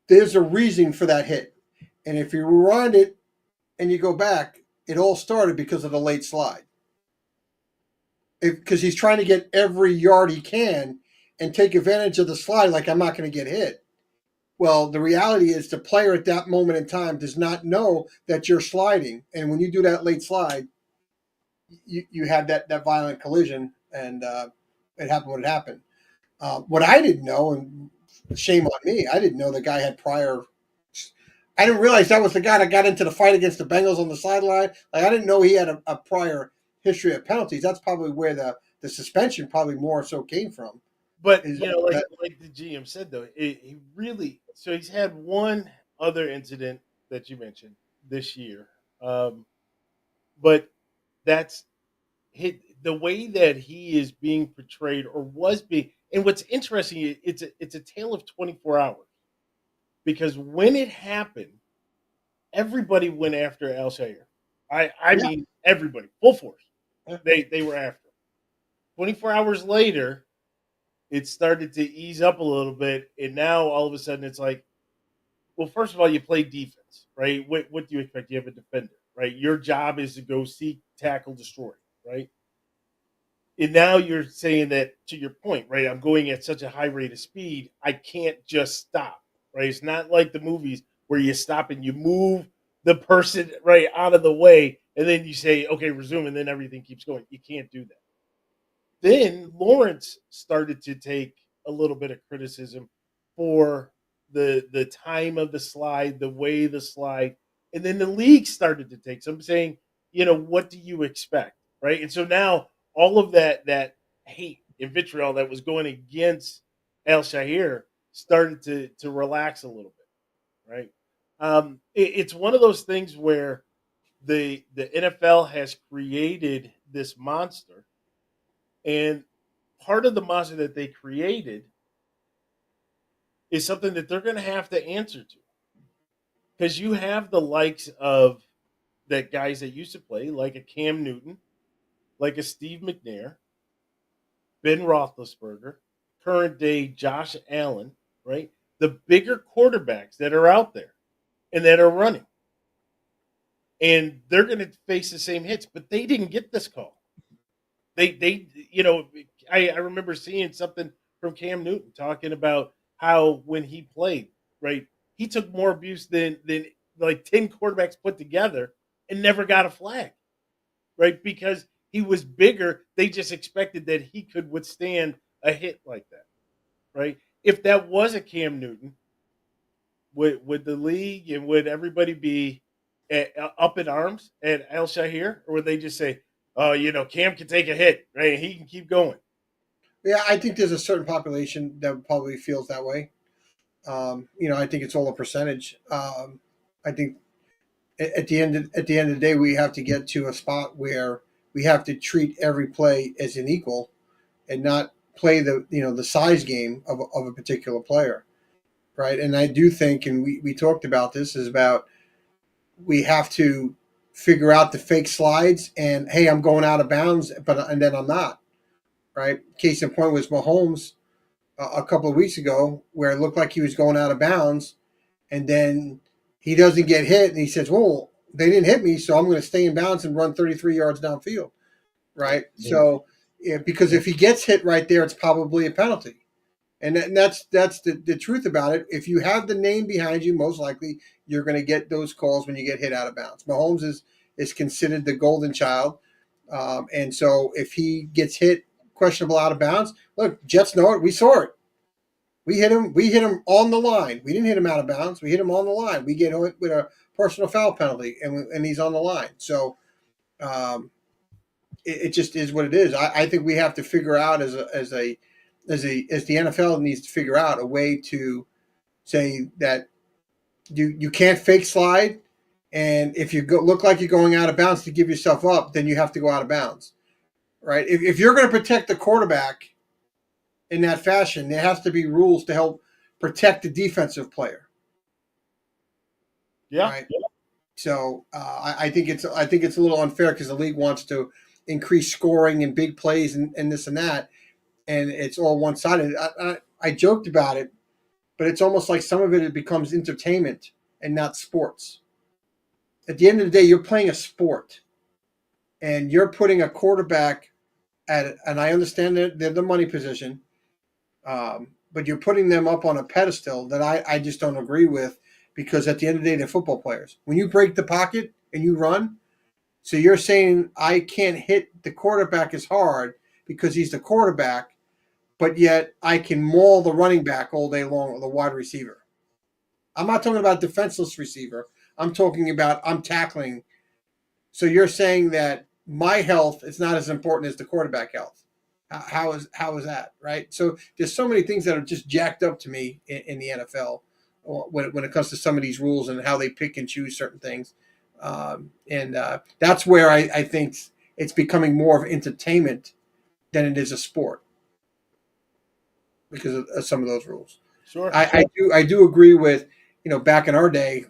there's a reason for that hit. And if you rewind it and you go back, it all started because of the late slide. Because he's trying to get every yard he can and take advantage of the slide like I'm not going to get hit. Well, the reality is the player at that moment in time does not know that you're sliding. And when you do that late slide, you have that violent collision, and it happened when it happened. What I didn't know, and shame on me, I didn't know the guy had prior. I didn't realize that was the guy that got into the fight against the Bengals on the sideline. Like, I didn't know he had a prior history of penalties. That's probably where the suspension probably more so came from. But like the GM said though, he really he's had one other incident that you mentioned this year, but that's the way that he is being portrayed or was being. And what's interesting, it's a tale of 24 hours, because when it happened, everybody went after Al Shayer. I mean everybody, full force. Yeah. They were after him. 24 hours later, it started to ease up a little bit, and now all of a sudden it's like, well, first of all, you play defense, right? What do you expect? You have a defender, right? Your job is to go seek, tackle, destroy, right? And now you're saying that, to your point, right? I'm going at such a high rate of speed, I can't just stop, right? It's not like the movies where you stop and you move the person right out of the way, and then you say, okay, resume, and then everything keeps going. You can't do that. Then Lawrence started to take a little bit of criticism for the time of the slide, the way the slide, and then the league started to take some, saying, what do you expect, right? And so now all of that hate and vitriol that was going against Al Shahir started to relax a little bit, right? It's one of those things where the NFL has created this monster. And part of the monster that they created is something that they're going to have to answer to. Because you have the likes of that guys that used to play, like a Cam Newton, like a Steve McNair, Ben Roethlisberger, current day Josh Allen, right? The bigger quarterbacks that are out there and that are running. And they're going to face the same hits, but they didn't get this call. I remember seeing something from Cam Newton talking about how when he played, right, he took more abuse than like 10 quarterbacks put together and never got a flag, right? Because he was bigger. They just expected that he could withstand a hit like that, right? If that was a Cam Newton, would the league and would everybody be up in arms at Al Shahir, or would they just say, "Oh, Cam can take a hit, right? He can keep going." Yeah, I think there's a certain population that probably feels that way. I think it's all a percentage. I think at the end of the day, we have to get to a spot where we have to treat every play as an equal, and not play the size game of a particular player, right? And I do think, and we talked about this, is about we have to figure out the fake slides and hey, I'm going out of bounds, and then I'm not, right? Case in point was Mahomes a couple of weeks ago, where it looked like he was going out of bounds, and then he doesn't get hit, and he says, "Well, they didn't hit me, so I'm going to stay in bounds and run 33 yards downfield." Right? Yeah. So, because if he gets hit right there, it's probably a penalty. And that's the truth about it. If you have the name behind you, most likely you're going to get those calls when you get hit out of bounds. Mahomes is considered the golden child, and so if he gets hit questionable out of bounds, look, Jets know it. We saw it. We hit him. We hit him on the line. We didn't hit him out of bounds. We hit him on the line. We get hit with a personal foul penalty, and he's on the line. So um, it just is what it is. I think we have to figure out as the NFL needs to figure out a way to say that you can't fake slide, and if you look like you're going out of bounds to give yourself up, then you have to go out of bounds, right? If you're going to protect the quarterback in that fashion, there has to be rules to help protect the defensive player. Yeah. Right. So I think it's a little unfair because the league wants to increase scoring and big plays and this and that, and it's all one sided. I joked about it, but it's almost like some of it becomes entertainment and not sports. At the end of the day, you're playing a sport, and you're putting a quarterback and I understand that they're the money position, but you're putting them up on a pedestal that I just don't agree with, because at the end of the day, they're football players. When you break the pocket and you run, so you're saying I can't hit the quarterback as hard because he's the quarterback, but yet I can maul the running back all day long or the wide receiver. I'm not talking about defenseless receiver. I'm talking about I'm tackling. So you're saying that my health is not as important as the quarterback health. How is that, right? So there's so many things that are just jacked up to me in the NFL when it comes to some of these rules and how they pick and choose certain things. And that's where I think it's becoming more of entertainment than it is a sport because of some of those rules. Sure. I do agree with, back in our day,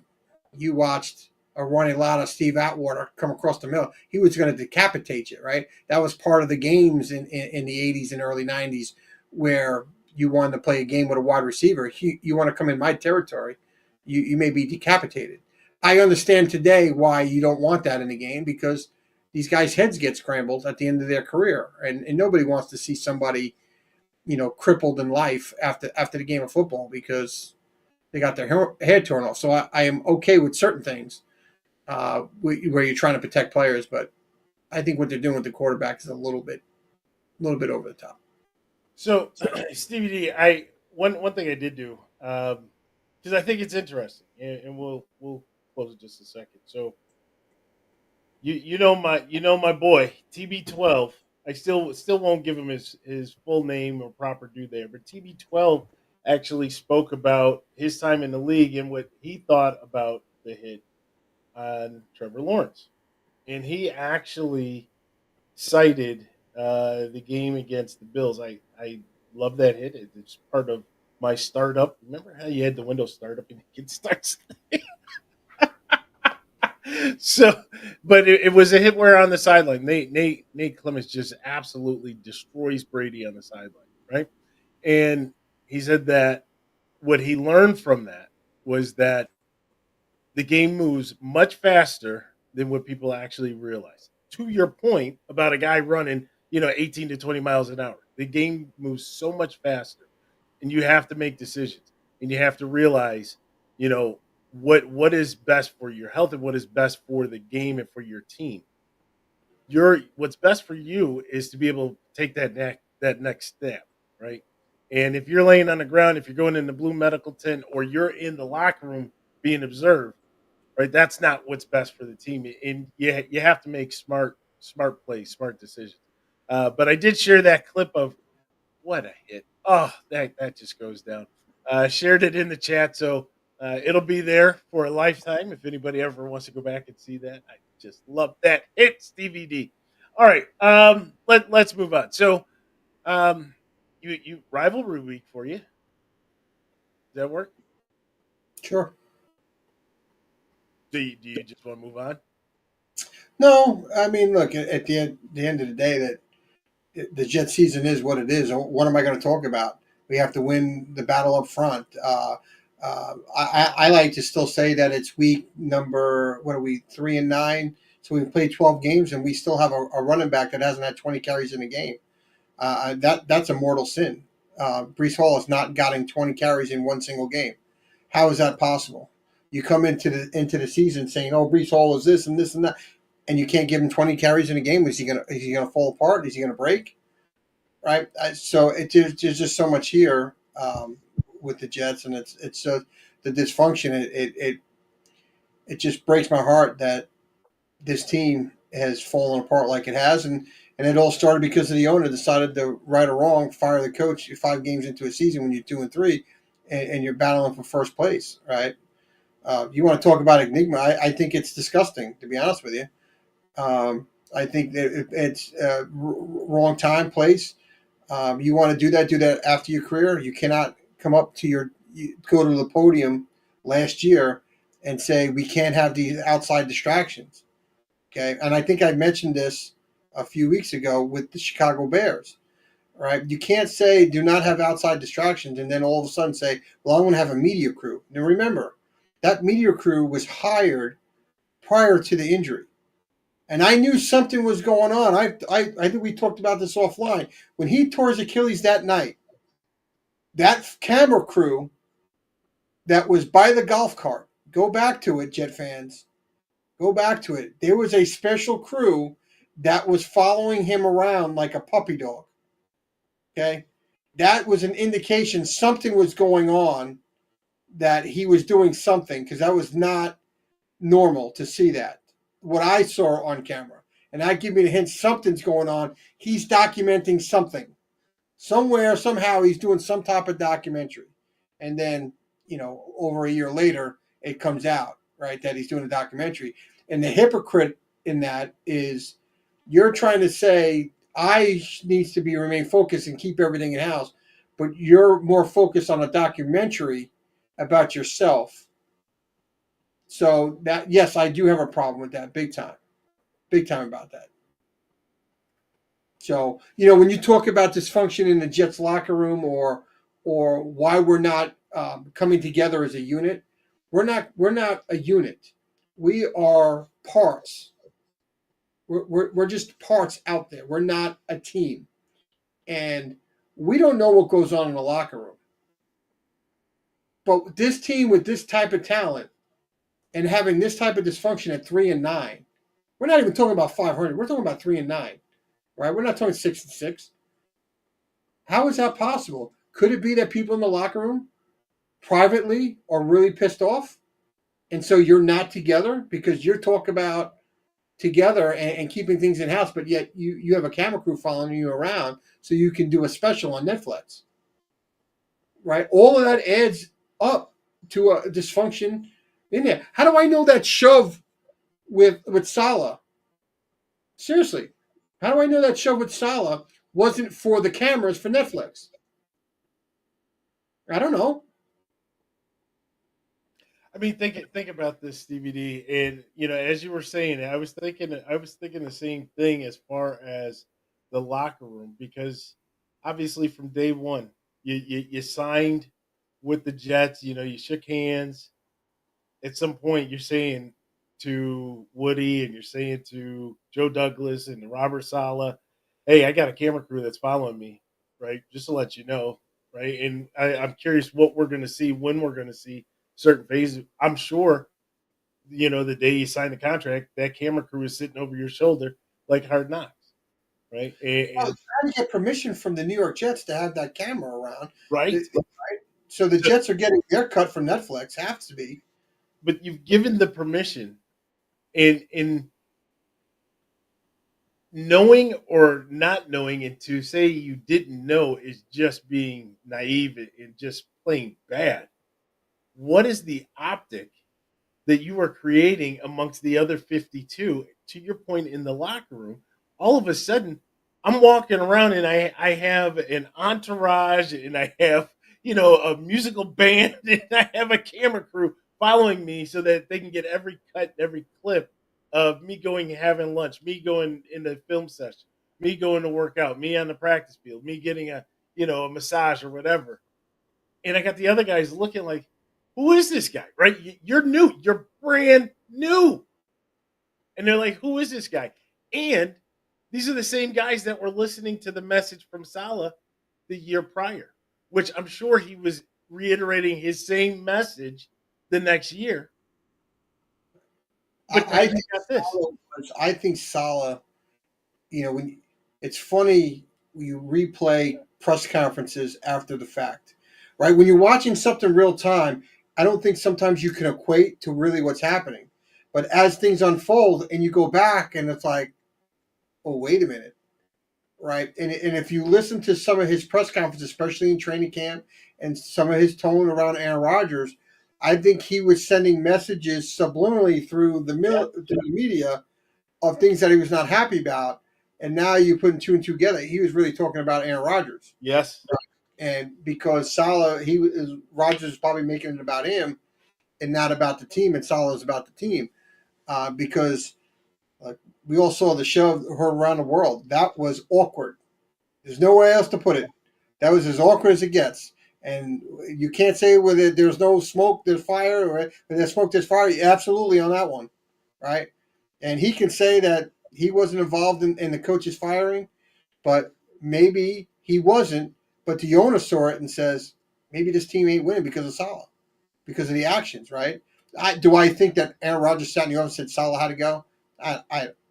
you watched a running lot of Steve Atwater come across the middle. He was going to decapitate you, right? That was part of the games in the 80s and early 90s where you wanted to play a game with a wide receiver. You want to come in my territory, you may be decapitated. I understand today why you don't want that in the game, because these guys' heads get scrambled at the end of their career, and nobody wants to see somebody, crippled in life after the game of football because they got their head torn off. So I am okay with certain things where you're trying to protect players, but I think what they're doing with the quarterback is a little bit over the top. So, Stevie D, one thing I did do, because I think it's interesting, and we'll close in just a second. So, you know my boy TB12. I still won't give him his full name or proper due there, but TB12 actually spoke about his time in the league and what he thought about the hit on Trevor Lawrence, and he actually cited the game against the Bills. I love that hit. It's part of my startup. Remember how you had the Windows startup and it starts. So, but it was a hit where on the sideline, Nate Clements just absolutely destroys Brady on the sideline, right? And he said that what he learned from that was that the game moves much faster than what people actually realize. To your point about a guy running, 18 to 20 miles an hour, the game moves so much faster, and you have to make decisions, and you have to realize, what is best for your health and what is best for the game and for your team. What's best for you is to be able to take that next step, right? And if you're laying on the ground, if you're going in the blue medical tent, or you're in the locker room being observed, right? That's not what's best for the team, and you have to make smart plays, smart decisions. But I did share that clip of what a hit. Oh, that just goes down. Shared it in the chat, so it'll be there for a lifetime if anybody ever wants to go back and see that. I just love that hit, Stevie D. All right, let's move on. So, um, you rivalry week for you. Does that work? Sure. Do you just want to move on? No, I mean, look, at the end of the day, that the Jet season is what it is. What am I going to talk about? We have to win the battle up front. I like to still say that it's week number, what are we, 3-9? So we've played 12 games and we still have a running back that hasn't had 20 carries in a game. That's a mortal sin. Brees Hall has not gotten 20 carries in one single game. How is that possible? You come into the season saying, "Oh, Brees Hall is this and this and that," and you can't give him 20 carries in a game. Is he gonna fall apart? Is he gonna break? Right. So there's just so much here with the Jets, and it's the dysfunction. It just breaks my heart that this team has fallen apart like it has, and it all started because of the owner decided to, right or wrong, fire the coach 5 games into a season when you're 2-3, and you're battling for first place. Right. You want to talk about enigma? I think it's disgusting, to be honest with you. I think that it's wrong time, place. You want to do that after your career. You cannot come up to go to the podium last year and say we can't have these outside distractions. Okay, and I think I mentioned this a few weeks ago with the Chicago Bears. Right, you can't say do not have outside distractions and then all of a sudden say, well, I'm going to have a media crew. Now remember, that media crew was hired prior to the injury. And I knew something was going on. I think we talked about this offline. When he tore his Achilles that night, that camera crew that was by the golf cart, go back to it, Jet fans. Go back to it. There was a special crew that was following him around like a puppy dog. Okay? That was an indication something was going on, that he was doing something, because that was not normal to see that. What I saw on camera. And that gave me the hint something's going on. He's documenting something. Somewhere, somehow, he's doing some type of documentary. And then, over a year later, it comes out, right, that he's doing a documentary. And the hypocrite in that is you're trying to say I needs to remain focused and keep everything in house, but you're more focused on a documentary about yourself. So that, yes, I do have a problem with that, big time about that. So, when you talk about dysfunction in the Jets locker room, or why we're not coming together as a unit, we're not a unit. We are parts. We're just parts out there. We're not a team, and we don't know what goes on in the locker room. But this team with this type of talent and having this type of dysfunction at 3-9, we're not even talking about 500. We're talking about 3-9. Right? We're not talking 6-6. How is that possible? Could it be that people in the locker room privately are really pissed off? And so you're not together because you're talking about together and keeping things in house, but yet you have a camera crew following you around so you can do a special on Netflix. Right? All of that adds up to a dysfunction in there. How do I know that shove with Salah? Seriously. How do I know that shove with Salah wasn't for the cameras for Netflix? I don't know. I mean, think about this, Stevie D, and as you were saying, I was thinking the same thing as far as the locker room, because obviously from day one, you signed with the Jets. You shook hands. At some point, you're saying to Woody and you're saying to Joe Douglas and Robert Sala, "Hey, I got a camera crew that's following me, right? Just to let you know." Right. And I'm curious what we're going to see, when we're going to see certain phases. I'm sure, the day you sign the contract, that camera crew is sitting over your shoulder like Hard Knocks. Right. Well, And trying to get permission from the New York Jets to have that camera around. right. So the So, Jets are getting their cut from Netflix. Has to be. but you've given the permission, and knowing or not knowing, and to say you didn't know is just being naive and just plain bad. What is the optic that you are creating amongst the other 52? To your point, in the locker room, all of a sudden I'm walking around and I have an entourage and I have, a musical band and I have a camera crew following me so that they can get every cut, every clip of me going and having lunch, me going in the film session, me going to work out, me on the practice field, me getting a massage or whatever. And I got the other guys looking like, who is this guy? Right? You're new. You're brand new. And they're like, who is this guy? And these are the same guys that were listening to the message from Salah the year prior, which I'm sure he was reiterating his same message the next year. But now I you think got this. I think Salah, when it's funny when you replay press conferences after the fact, right? When you're watching something real time, I don't think sometimes you can equate to really what's happening. But as things unfold and you go back and it's like, oh, wait a minute, right? And if you listen to some of his press conferences, especially in training camp, and some of his tone around Aaron Rodgers, I think he was sending messages subliminally through through the media of things that he was not happy about. And now you put two and two together, he was really talking about Aaron Rodgers. Yes. And because Salah, Rodgers is probably making it about him and not about the team, and Salah is about the team. Because we all saw the show her around the world. That was awkward. There's no way else to put it. That was as awkward as it gets. And you can't say whether there's no smoke, there's fire, or when there's smoke, there's fire. Absolutely on that one, right? And he can say that he wasn't involved in the coach's firing, but maybe he wasn't. But the owner saw it and says, maybe this team ain't winning because of Salah, because of the actions, right? Do I think that Aaron Rodgers sat in the office and said Salah had to go?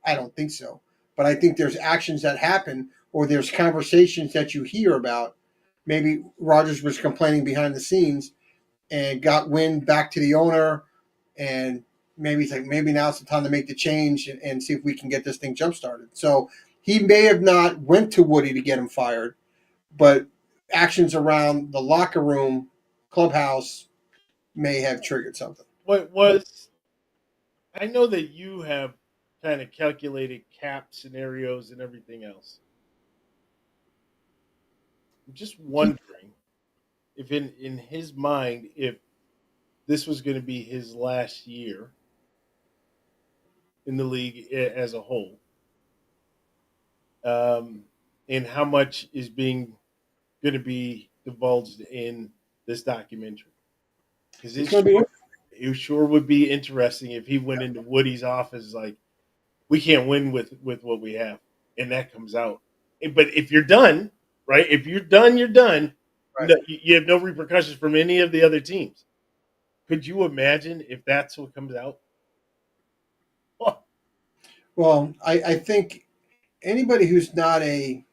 I don't think so. But I think there's actions that happen, or there's conversations that you hear about. Maybe Rodgers was complaining behind the scenes and got wind back to the owner, and maybe he's like, maybe now's the time to make the change and see if we can get this thing jump started. So he may have not went to Woody to get him fired, but actions around the locker room, clubhouse may have triggered something. What was I know that you have kind of calculated cap scenarios and everything else. I'm just wondering if in his mind, if this was going to be his last year in the league as a whole, um, and how much is being going to be divulged in this documentary. Because It's going to be it sure would be interesting if he went into Woody's office like, we can't win with what we have, and that comes out. But if you're done, right? If you're done, you're done. right. No, you have no repercussions from any of the other teams. Could you imagine if that's what comes out? Oh, Well, I think anybody who's not a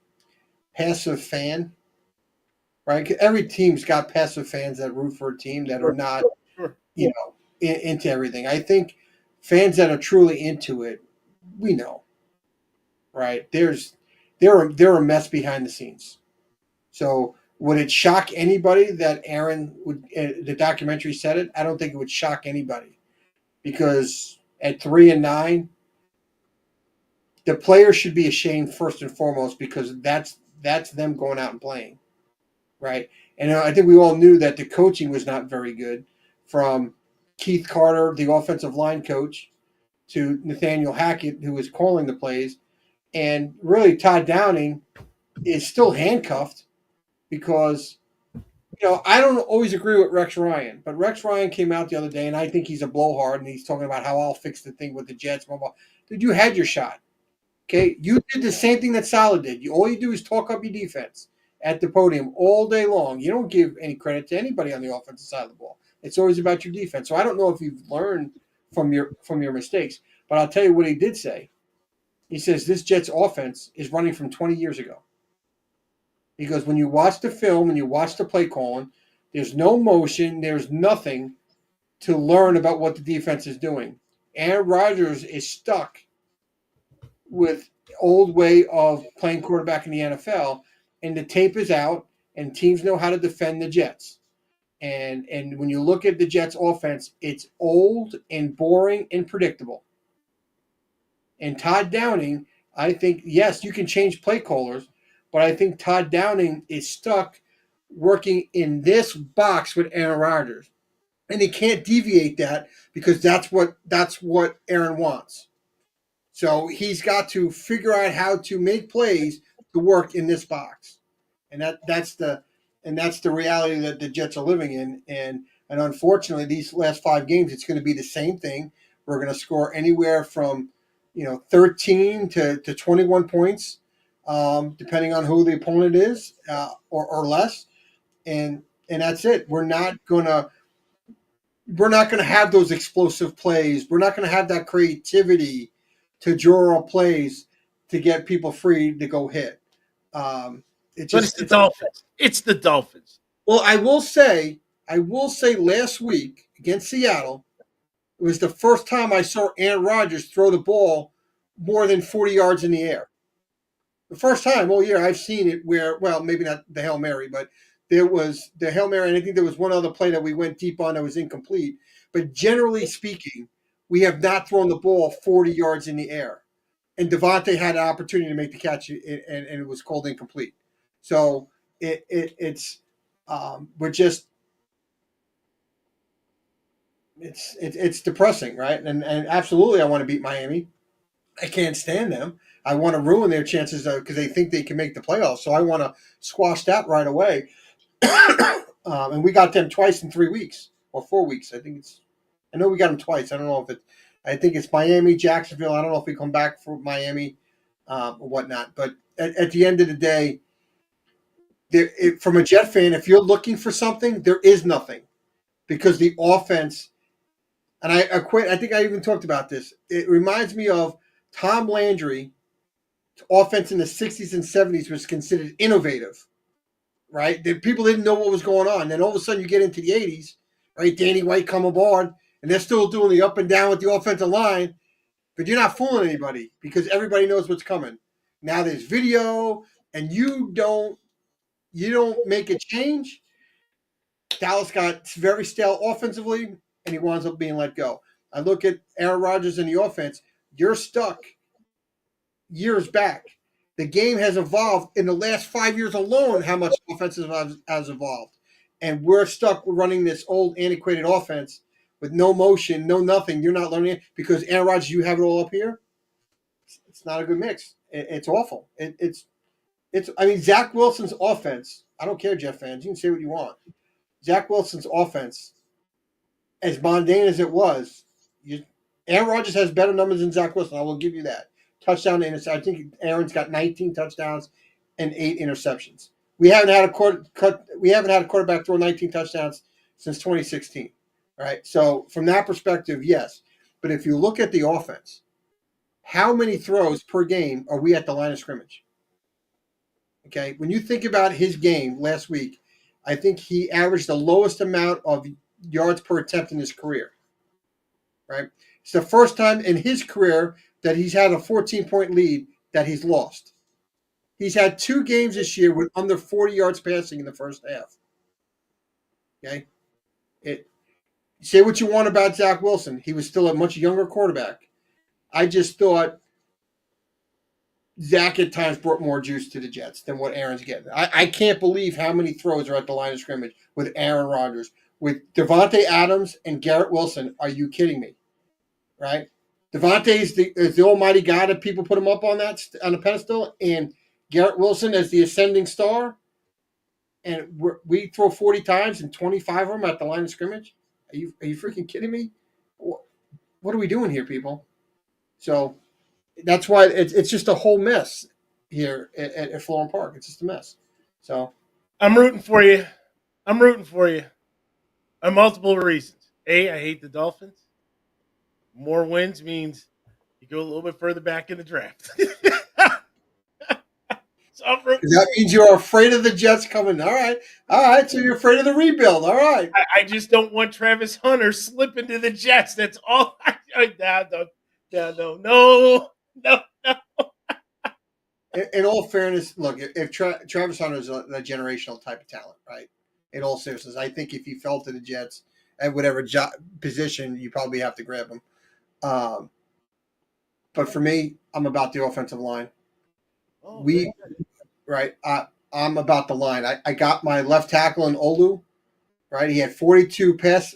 passive fan, right? 'Cause every team's got passive fans that root for a team that are sure, not, sure. into everything. I think fans that are truly into it, we know, right? They're a mess behind the scenes. So would it shock anybody that Aaron would? The documentary said it. I don't think it would shock anybody because at 3-9, the players should be ashamed first and foremost because that's them going out and playing, right? And I think we all knew that the coaching was not very good, from Keith Carter, the offensive line coach, to Nathaniel Hackett, who was calling the plays, and really Todd Downing is still handcuffed because I don't always agree with Rex Ryan, but Rex Ryan came out the other day, and I think he's a blowhard, and he's talking about how I'll fix the thing with the Jets. Blah, blah. Dude, you had your shot. Okay, you did the same thing that Salah did. All you do is talk up your defense at the podium all day long. You don't give any credit to anybody on the offensive side of the ball. It's always about your defense. So I don't know if you've learned from your mistakes, but I'll tell you what he did say. He says this Jets offense is running from 20 years ago. He goes, when you watch the film and you watch the play calling, there's no motion, there's nothing to learn about what the defense is doing. Aaron Rodgers is stuck with old way of playing quarterback in the NFL, and the tape is out, and teams know how to defend the Jets. And when you look at the Jets offense, it's old and boring and predictable. And Todd Downing, I think, yes, you can change play callers, but I think Todd Downing is stuck working in this box with Aaron Rodgers. And he can't deviate that because that's what Aaron wants. So he's got to figure out how to make plays to work in this box. And that's the reality that the Jets are living in. And unfortunately, these last 5 games, it's going to be the same thing. We're going to score anywhere from 13 to 21 points, depending on who the opponent is, or less. And that's it. We're not gonna have those explosive plays. We're not gonna have that creativity to draw up plays to get people free to go hit. Um, But it's the Dolphins. It's the Dolphins. Well, I will say, last week against Seattle, it was the first time I saw Aaron Rodgers throw the ball more than 40 yards in the air. The first time all year I've seen it where, well, maybe not the Hail Mary, but there was the Hail Mary, and I think there was one other play that we went deep on that was incomplete. But generally speaking, we have not thrown the ball 40 yards in the air. And Devontae had an opportunity to make the catch, and it was called incomplete. So it's we're just it's depressing, right? And absolutely, I want to beat Miami. I can't stand them. I want to ruin their chances because they think they can make the playoffs. So I want to squash that right away. And we got them twice in 3 weeks or 4 weeks. I know we got them twice. I don't know if it. I think it's Miami, Jacksonville. I don't know if we come back for Miami or whatnot. But at the end of the day, from a Jet fan, if you're looking for something, there is nothing because the offense. And I quit. I think I even talked about this. It reminds me of Tom Landry. Offense in the 60s and 70s was considered innovative, right? People didn't know what was going on. Then all of a sudden you get into the 80s, right? Danny White come aboard, and they're still doing the up and down with the offensive line, but you're not fooling anybody because everybody knows what's coming. Now there's video, and you don't make a change. Dallas got very stale offensively, and he winds up being let go. I look at Aaron Rodgers in the offense. You're stuck years back. The game has evolved in the last 5 years alone. How much offensive has evolved, and we're stuck running this old antiquated offense with no motion, no nothing. You're not learning it because Aaron Rodgers. You have it all up here. It's not a good mix. It's awful. It's. I mean, Zach Wilson's offense. I don't care, Jeff fans. You can say what you want. Zach Wilson's offense, as mundane as it was, Aaron Rodgers has better numbers than Zach Wilson. I will give you that. Touchdown to interception. I think Aaron's got 19 touchdowns and 8 interceptions. We haven't had a quarterback throw 19 touchdowns since 2016. All right. So from that perspective, yes. But if you look at the offense, how many throws per game are we at the line of scrimmage? Okay. When you think about his game last week, I think he averaged the lowest amount of yards per attempt in his career. Right. It's the first time in his career that he's had a 14-point lead that he's lost. He's had 2 games this year with under 40 yards passing in the first half. Okay? Say what you want about Zach Wilson. He was still a much younger quarterback. I just thought Zach at times brought more juice to the Jets than what Aaron's getting. I can't believe how many throws are at the line of scrimmage with Aaron Rodgers. With Devontae Adams and Garrett Wilson, are you kidding me? Right? Devontae is the almighty God that people put him up on the pedestal, and Garrett Wilson as the ascending star. And we throw 40 times and 25 of them at the line of scrimmage. Are you freaking kidding me? What are we doing here, people? So that's why it's just a whole mess here at Florham Park. It's just a mess. So I'm rooting for you. I'm rooting for you. On multiple reasons. A, I hate the Dolphins. More wins means you go a little bit further back in the draft. So that means you're afraid of the Jets coming. All right. So you're afraid of the rebuild. All right. I just don't want Travis Hunter slipping to the Jets. That's all. No. In all fairness, look, if Travis Hunter is a generational type of talent, right? In all seriousness, I think if he fell to the Jets at whatever position, you probably have to grab him. But for me, I'm about the offensive line. Oh, very We right. I'm about the line. I got my left tackle in Olu. Right, he had 42 pass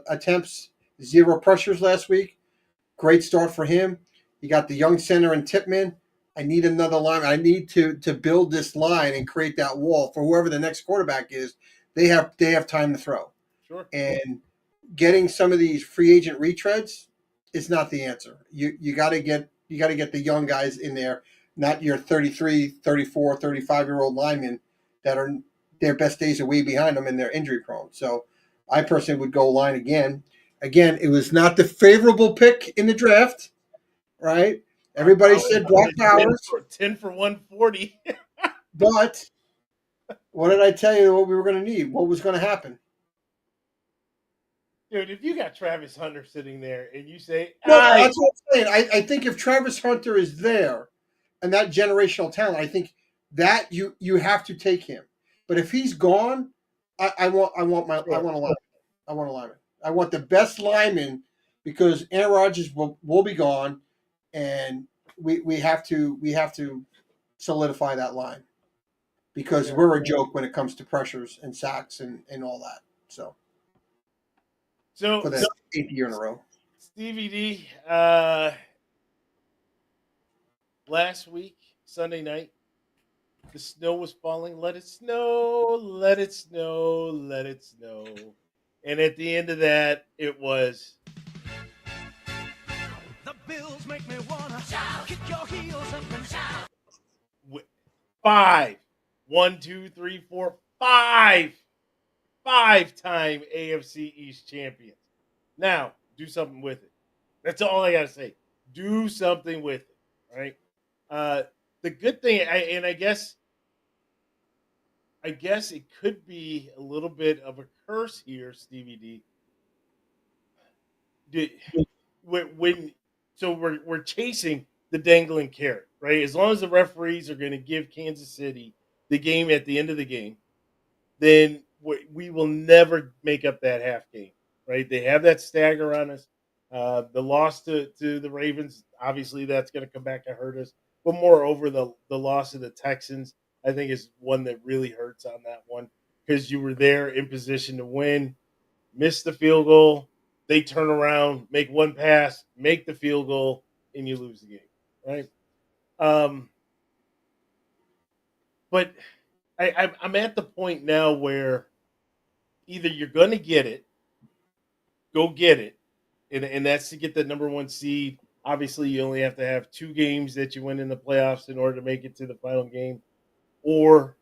attempts, 0 pressures last week. Great start for him. You got the young center in Tipman. I need another line. I need to build this line and create that wall for whoever the next quarterback is. They have time to throw. sure. And getting some of these free agent retreads is not the answer. You got to get the young guys in there, not your 33, 34, 35-year-old linemen that are their best days are way behind them and they're injury prone. So I personally would go line again. Again, it was not the favorable pick in the draft, right? Everybody said Brock 10 Bowers, for, 10 for 140. but what did I tell you what we were going to need? What was going to happen? Dude, if you got Travis Hunter sitting there and you say, Well, that's what I'm saying. I think if Travis Hunter is there and that generational talent, I think that you have to take him. But if he's gone, I want a lineman. I want a lineman. I want the best lineman because Aaron Rodgers will be gone, and we have to solidify that line because we're a joke when it comes to pressures and sacks and all that. So so for the 8th year in a row. Stevie D, last week, Sunday night, the snow was falling. Let it snow, let it snow, let it snow. And at the end of that, it was The Bills make me wanna shout, kick your heels up and shout. 5. 1, 2, 3, 4, 5. 5-time AFC East champions. Now, do something with it. That's all I got to say. Do something with it, right? The good thing, I guess it could be a little bit of a curse here, Stevie D. We're chasing the dangling carrot, right? As long as the referees are going to give Kansas City the game at the end of the game, then we will never make up that half game, right? They have that stagger on us. The loss to the Ravens, obviously, that's going to come back and hurt us. But moreover, the loss of the Texans, I think, is one that really hurts on that one because you were there in position to win, miss the field goal, they turn around, make one pass, make the field goal, and you lose the game, right? Um, but I'm at the point now where either you're going to get it, go get it, and that's to get the number 1 seed. Obviously, you only have to have 2 games that you win in the playoffs in order to make it to the final game, or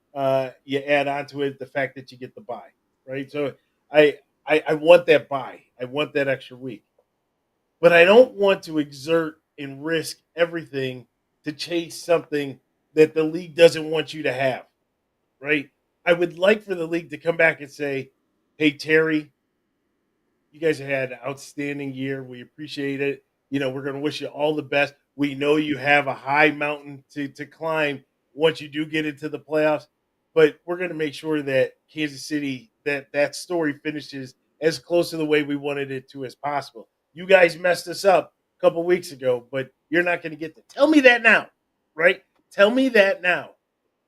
you add on to it the fact that you get the bye, right? So I want that bye. I want that extra week, but I don't want to exert and risk everything to chase something that the league doesn't want you to have, right? I would like for the league to come back and say, "Hey, Terry, you guys had an outstanding year. We appreciate it. We're going to wish you all the best. We know you have a high mountain to climb once you do get into the playoffs, but we're going to make sure that Kansas City, that story finishes as close to the way we wanted it to as possible. You guys messed us up a couple weeks ago, but you're not going to get that. Tell me that now, right? Tell me that now.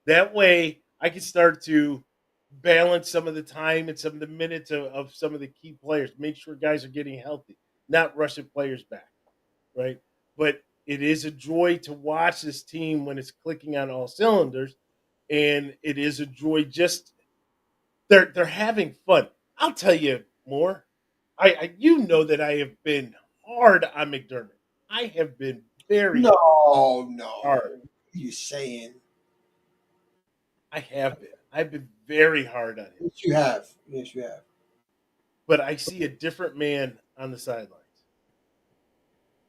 That way I can start to balance some of the time and some of the minutes of some of the key players. Make sure guys are getting healthy, not rushing players back, right? But it is a joy to watch this team when it's clicking on all cylinders, and it is a joy just they're having fun. I'll tell you more. I you know that I have been hard on McDermott. I have been very No. hard. You saying? I have been. I've been very hard on him. Yes, you have. Yes, you have. But I see a different man on the sidelines.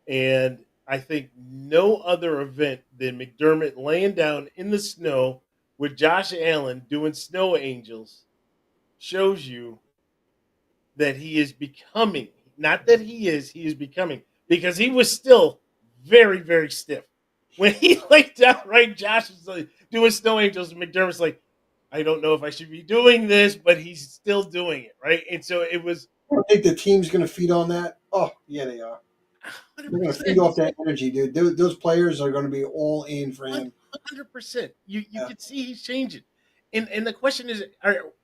And I think no other event than McDermott laying down in the snow with Josh Allen doing snow angels shows you that he is becoming, not that he is becoming, because he was still very, very stiff. When he laid down, right, Josh was like doing snow angels, and McDermott's like, I don't know if I should be doing this, but he's still doing it, right? And so it was I don't think the team's going to feed on that. Oh, yeah, they are. They're going to feed off that energy, dude. Those players are going to be all in for him. 100%. You Yeah. can see he's changing. And the question is,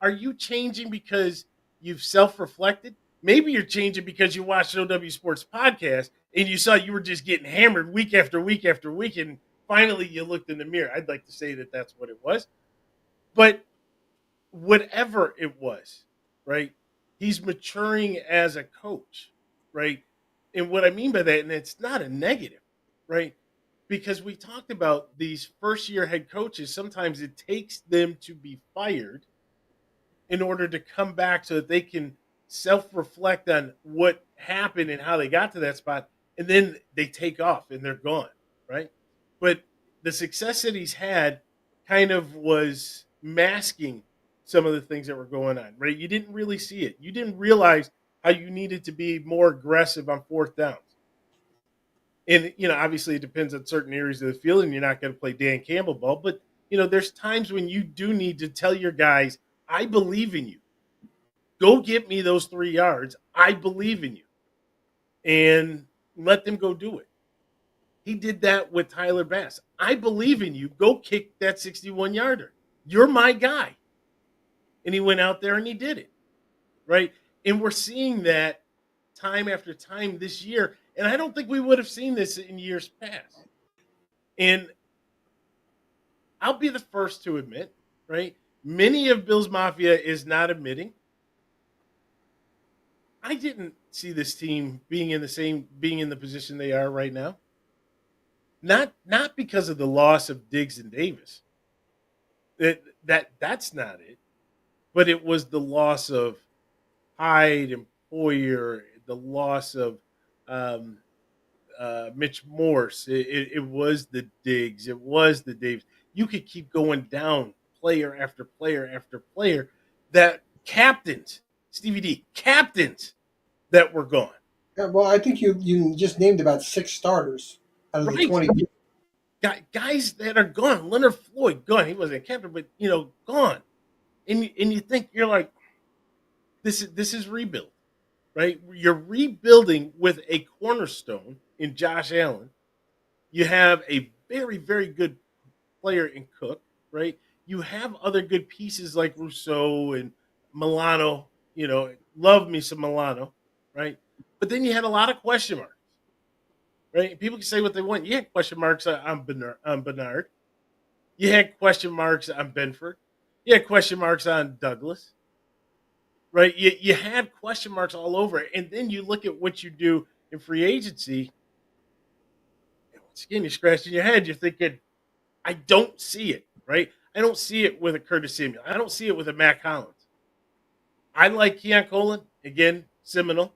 are you changing because you've self-reflected? Maybe you're changing because you watched OW Sports podcast and you saw you were just getting hammered week after week after week, and finally you looked in the mirror. I'd like to say that that's what it was. But whatever it was, right? He's maturing as a coach, right? And what I mean by that, and it's not a negative, right? Because we talked about these first year head coaches, sometimes it takes them to be fired in order to come back so that they can self reflect on what happened and how they got to that spot. And then they take off and they're gone, right? But the success that he's had kind of was masking some of the things that were going on, right? You didn't really see it. You didn't realize how you needed to be more aggressive on fourth downs. And, obviously it depends on certain areas of the field, and you're not going to play Dan Campbell ball. But, there's times when you do need to tell your guys, I believe in you. Go get me those 3 yards. I believe in you. And let them go do it. He did that with Tyler Bass. I believe in you. Go kick that 61-yarder. You're my guy. And he went out there and he did it, right? And we're seeing that time after time this year. And I don't think we would have seen this in years past. And I'll be the first to admit, right? Many of Bill's Mafia is not admitting. I didn't see this team being in the position they are right now. Not because of the loss of Diggs and Davis. That's not it. But it was the loss of Hyde and Poyer, the loss of Mitch Morse. It was the Diggs. It was the Davis. You could keep going down player after player after player that captains, Stevie D, captains that were gone. Yeah, well, I think you just named about 6 starters out of the 20. Guys that are gone. Leonard Floyd, gone. He wasn't a captain, but gone. And you think, you're like, this is rebuild, right? You're rebuilding with a cornerstone in Josh Allen. You have a very, very good player in Cook, right? You have other good pieces like Rousseau and Milano. Love me some Milano, right? But then you had a lot of question marks, right? People can say what they want. You had question marks on Bernard. You had question marks on Benford. You had question marks on Douglas, right? You had question marks all over. And then you look at what you do in free agency. And once again, you're scratching your head. You're thinking, I don't see it, right? I don't see it with a Curtis Samuel. I don't see it with a Matt Collins. I like Keon Coleman, again, Seminole.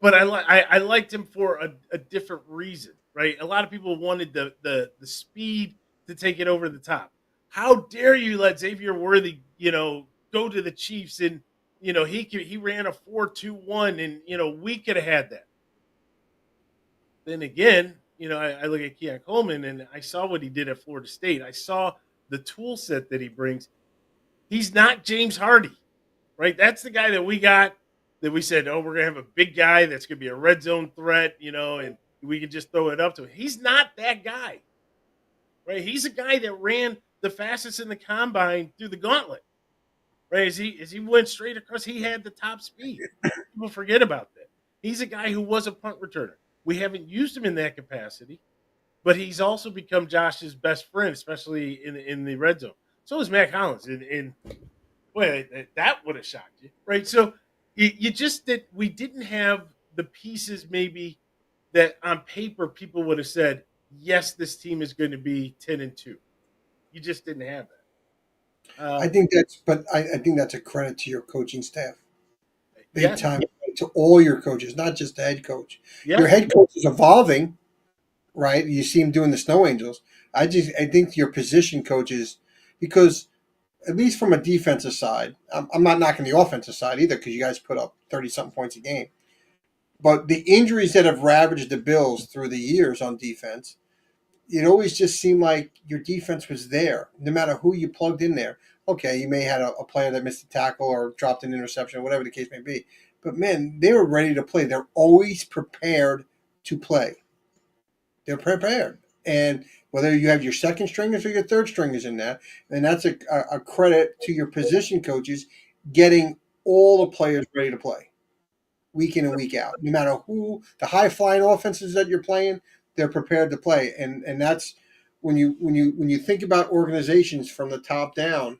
But I liked him for a different reason, right? A lot of people wanted the speed to take it over the top. How dare you let Xavier Worthy, go to the Chiefs, and he ran a 4.21, and we could have had that. Then again, I look at Keon Coleman and I saw what he did at Florida State. I saw the tool set that he brings. He's not James Hardy, right? That's the guy that we got, that we said, oh, we're going to have a big guy that's going to be a red zone threat, and we can just throw it up to him. He's not that guy, right? He's a guy that ran the fastest in the combine through the gauntlet, right? As he went straight across, he had the top speed. People forget about that. He's a guy who was a punt returner. We haven't used him in that capacity, but he's also become Josh's best friend, especially in the red zone. So is Matt Collins. And boy, that would have shocked you, right? So you just that we didn't have the pieces maybe that on paper people would have said, yes, this team is going to be 10-2. You just didn't have that. I think that's a credit to your coaching staff. Big time to all your coaches, not just the head coach. Yeah. Your head coach is evolving, right? You see him doing the Snow Angels. I think your position coaches, because at least from a defensive side, I'm not knocking the offensive side either, because you guys put up 30-something points a game. But the injuries that have ravaged the Bills through the years on defense, it always just seemed like your defense was there, no matter who you plugged in there. Okay, you may have had a player that missed a tackle or dropped an interception, whatever the case may be. But, man, they were ready to play. They're always prepared to play. They're prepared. And whether you have your second stringers or your third stringers in there, and that's a credit to your position coaches getting all the players ready to play week in and week out. No matter who the high flying offenses that you're playing, they're prepared to play. And that's when you think about organizations from the top down,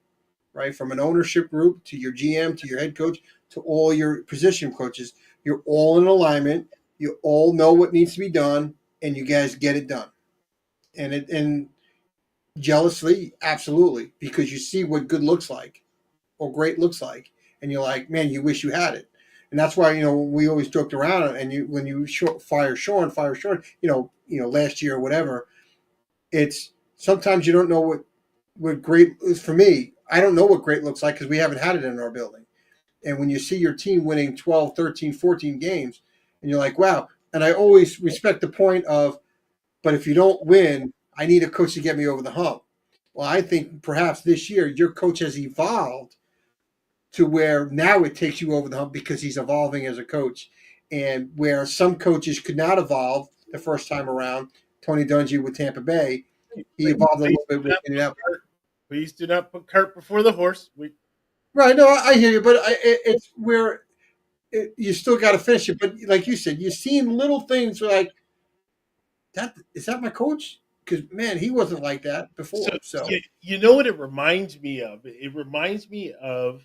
right? From an ownership group to your GM to your head coach to all your position coaches, you're all in alignment. You all know what needs to be done, and you guys get it done. And jealously, absolutely, because you see what good looks like or great looks like, and you're like, man, you wish you had it. And that's why we always joked around. And when you fire Sean, last year or whatever, it's sometimes you don't know what great is for me. I don't know what great looks like because we haven't had it in our building. And when you see your team winning 12, 13, 14 games, and you're like, wow. And I always respect the point of, but if you don't win, I need a coach to get me over the hump. Well, I think perhaps this year your coach has evolved to where now it takes you over the hump because he's evolving as a coach. And where some coaches could not evolve the first time around, Tony Dungy with Tampa Bay, he evolved a little bit with Indianapolis. Please do not put cart before the horse. Right, no, I hear you, but it's where you still got to finish it. But like you said, you're seeing little things like that. Is that my coach? Because man, he wasn't like that before. So you know what it reminds me of? It reminds me of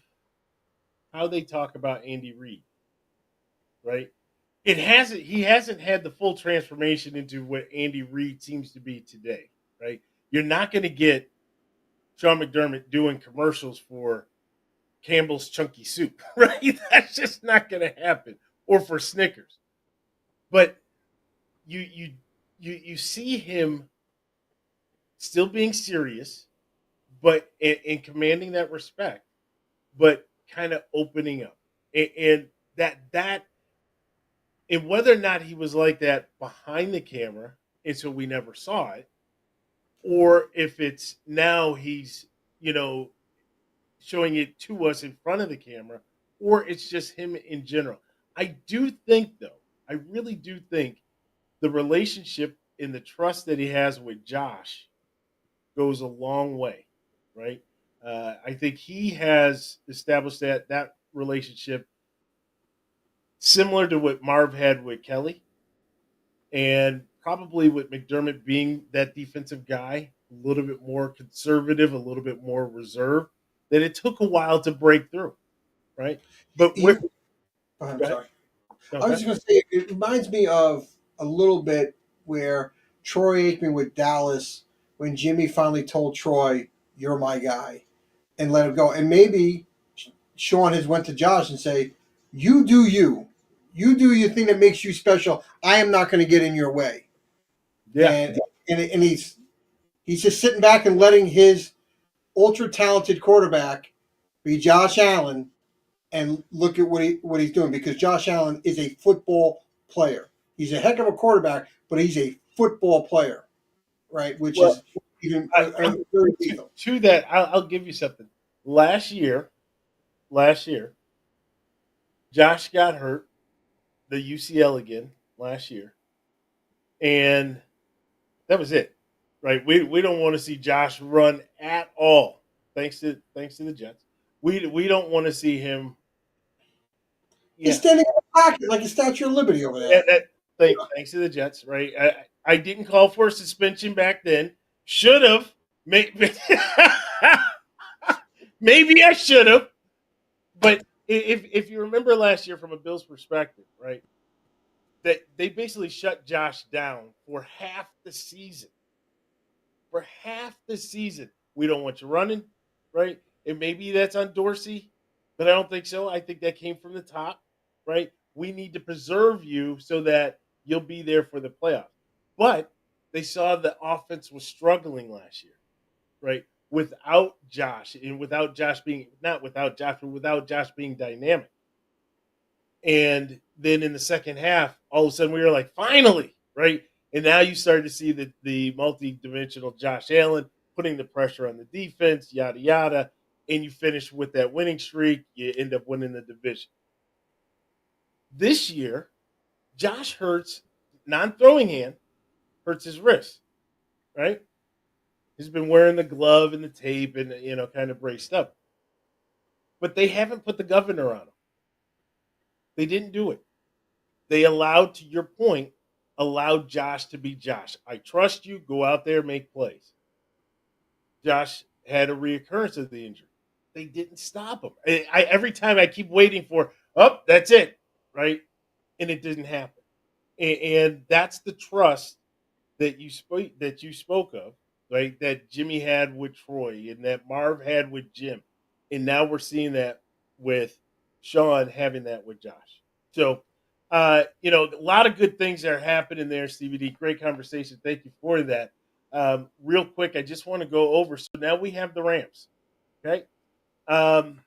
how they talk about Andy Reid, right? He hasn't had the full transformation into what Andy Reid seems to be today, right? You're not going to get Sean McDermott doing commercials for Campbell's Chunky Soup, right? That's just not going to happen, or for Snickers. But you see him still being serious, but in commanding that respect, but kind of opening up, and that and whether or not he was like that behind the camera, and so we never saw it, or if it's now he's showing it to us in front of the camera, or it's just him in general. I do think, though, I really do think the relationship and the trust that he has with Josh goes a long way, right? I think he has established that relationship similar to what Marv had with Kelly, and probably with McDermott being that defensive guy, a little bit more conservative, a little bit more reserved, that it took a while to break through, right? But I'm sorry. No, I was just going to say it reminds me of a little bit where Troy Aikman with Dallas when Jimmy finally told Troy, "You're my guy," and let him go. And maybe Sean has went to Josh and say, "You do you. You do your thing that makes you special. I am not going to get in your way." yeah, And he's just sitting back and letting his ultra talented quarterback be Josh Allen and look at what he's doing, because Josh Allen is a football player. He's a heck of a quarterback, but he's a football player, right? Which well, is even very to that. I'll give you something. Last year, Josh got hurt, the UCL again last year, and that was it, right? We don't want to see Josh run at all. Thanks to the Jets, we don't want to see him. He's Yeah, standing in the pocket like a Statue of Liberty over there. thanks to the Jets, right? I didn't call for a suspension back then. Should have. Maybe, maybe I should have. But if you remember last year from a Bills perspective, right, that they basically shut Josh down for half the season. For half the season, we don't want you running, right? And maybe that's on Dorsey, but I don't think so. I think that came from the top, right? We need to preserve you so that you'll be there for the playoffs. But they saw the offense was struggling last year, right? Without Josh, and without Josh being not without Josh, but without Josh being dynamic. And then in the second half, all of a sudden we were like, finally, right? And now you start to see the multi-dimensional Josh Allen putting the pressure on the defense, yada yada, and you finish with that winning streak. You end up winning the division. This year, Josh Hurts non-throwing hand hurts his wrist, right? He's been wearing the glove and the tape and kind of braced up. But they haven't put the governor on him. They didn't do it. They allowed, to your point, allowed Josh to be Josh. I trust you. Go out there, make plays. Josh had a reoccurrence of the injury. They didn't stop him. Every time I keep waiting for, oh, that's it, right? And it didn't happen. And that's the trust that you spoke of, right? That Jimmy had with Troy and that Marv had with Jim, and now we're seeing that with Sean having that with Josh. So, a lot of good things are happening there, Stevie D. Great conversation. Thank you for that. Real quick, I just want to go over. So now we have the Rams. Okay. Um,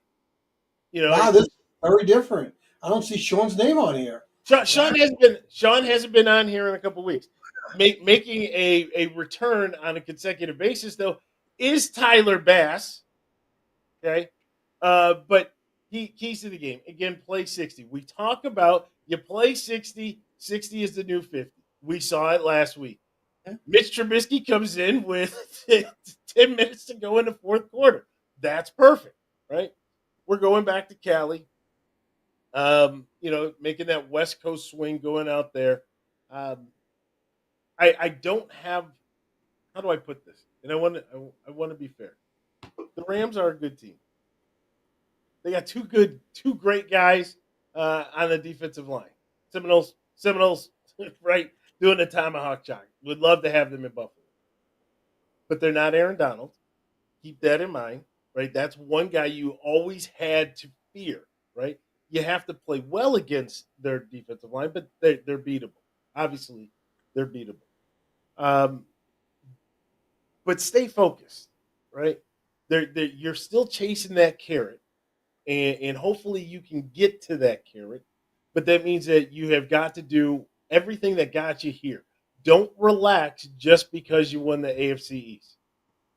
you know, Wow, this is very different. I don't see Sean's name on here. Sean hasn't been on here in a couple weeks. Making a return on a consecutive basis though is Tyler Bass. Okay, but keys to the game again. Play 60. We talk about you play 60. 60 is the new 50. We saw it last week. Mitch Trubisky comes in with 10 minutes to go in the fourth quarter. That's perfect, right? We're going back to Cali. Making that West Coast swing, going out there. Um, I don't have. How do I put this? And I want to be fair. The Rams are a good team. They got two great guys on the defensive line. Seminoles, right? Doing the tomahawk chop. Would love to have them in Buffalo, but they're not Aaron Donald. Keep that in mind, right? That's one guy you always had to fear, right? You have to play well against their defensive line, but they're beatable. Obviously, they're beatable. Um, but stay focused, right? You're still chasing that carrot, and hopefully you can get to that carrot. But that means that you have got to do everything that got you here. Don't relax just because you won the AFC East.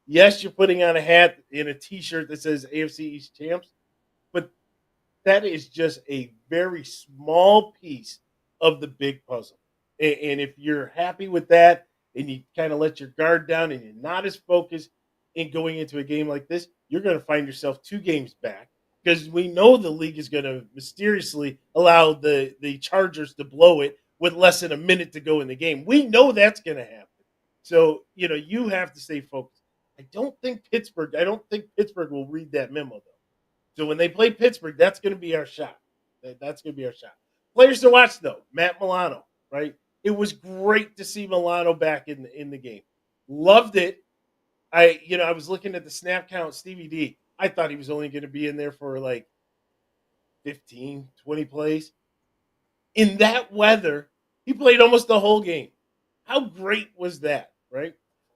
Yes, you're putting on a hat and a T-shirt that says AFC East champs, but that is just a very small piece of the big puzzle. And if you're happy with that and you kind of let your guard down and you're not as focused in going into a game like this, you're going to find yourself 2 games back because we know the league is going to mysteriously allow the Chargers to blow it with less than a minute to go in the game. We know that's going to happen. So, you have to stay focused. I don't think Pittsburgh will read that memo, though. So when they play Pittsburgh, that's going to be our shot. That's going to be our shot. Players to watch, though. Matt Milano, right? It was great to see Milano back in the game. Loved it. I was looking at the snap count, Stevie D. I thought he was only going to be in there for like 15, 20 plays. In that weather, he played almost the whole game. How great was that, right?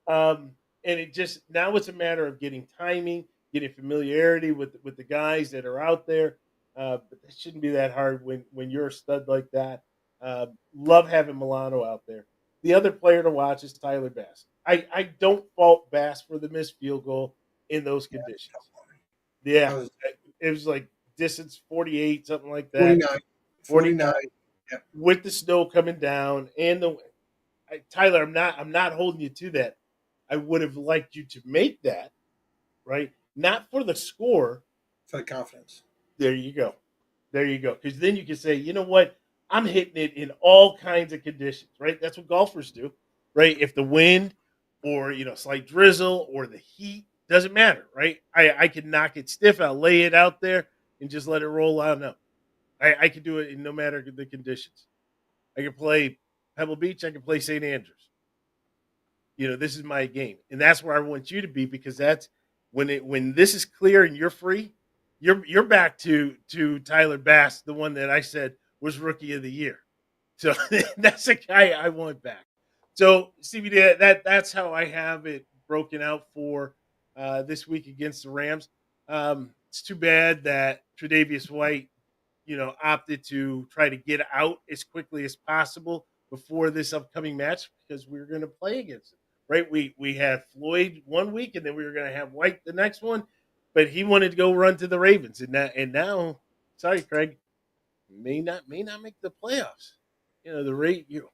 And it just now it's a matter of getting timing, getting familiarity with the guys that are out there. But that shouldn't be that hard when you're a stud like that. Love having Milano out there. The other player to watch is Tyler Bass. I don't fault Bass for the missed field goal in those conditions. That Yeah, was it was like distance 48, something like that. 49. 49 49. Yep. with the snow coming down and Tyler, I'm not holding you to that. I would have liked you to make that, right? Not for the score. For the confidence. There you go. There you go. Because then you can say, you know what? I'm hitting it in all kinds of conditions, right? That's what golfers do, right? If the wind or, slight drizzle or the heat doesn't matter, right? I can knock it stiff. I'll lay it out there and just let it roll on up. I can do it in no matter the conditions. I can play Pebble Beach. I can play St. Andrews. This is my game, and that's where I want you to be because that's when this is clear and you're free. You're back to Tyler Bass, the one that I said was rookie of the year. So that's a guy I want back. So Stevie, that's how I have it broken out for this week against the Rams. It's too bad that Tre'Davious White opted to try to get out as quickly as possible before this upcoming match because we were going to play against him. Right? We had Floyd one week and then we were going to have White the next one, but he wanted to go run to the Ravens and now, sorry, Craig, may not make the playoffs. the rate you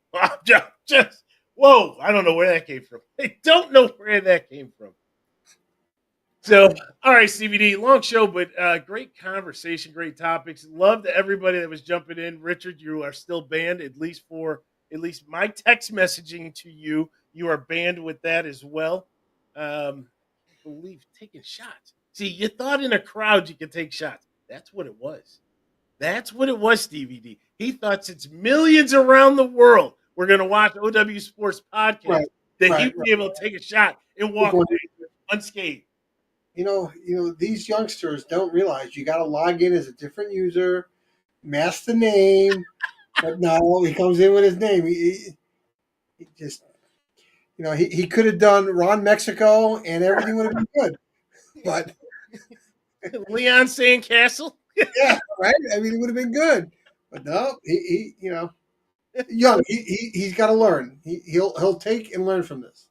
just whoa, I don't know where that came from. I don't know where that came from. So, all right, Stevie D, long show, but great conversation, great topics. Love to everybody that was jumping in. Richard, you are still banned, at least my text messaging to you. You are banned with that as well. I believe taking shots. See, you thought in a crowd you could take shots. That's what it was. That's what it was, Stevie D. He thought since millions around the world were going to watch OW Sports podcast Right, that right, he'd be able to take a shot and walk right. away unscathed. These youngsters don't realize you got to log in as a different user, mask the name. But no, he comes in with his name. He just, he could have done Ron Mexico and everything would have been good. But Leon Sandcastle. yeah, right. I mean, it would have been good. But no, young. He's got to learn. He'll take and learn from this.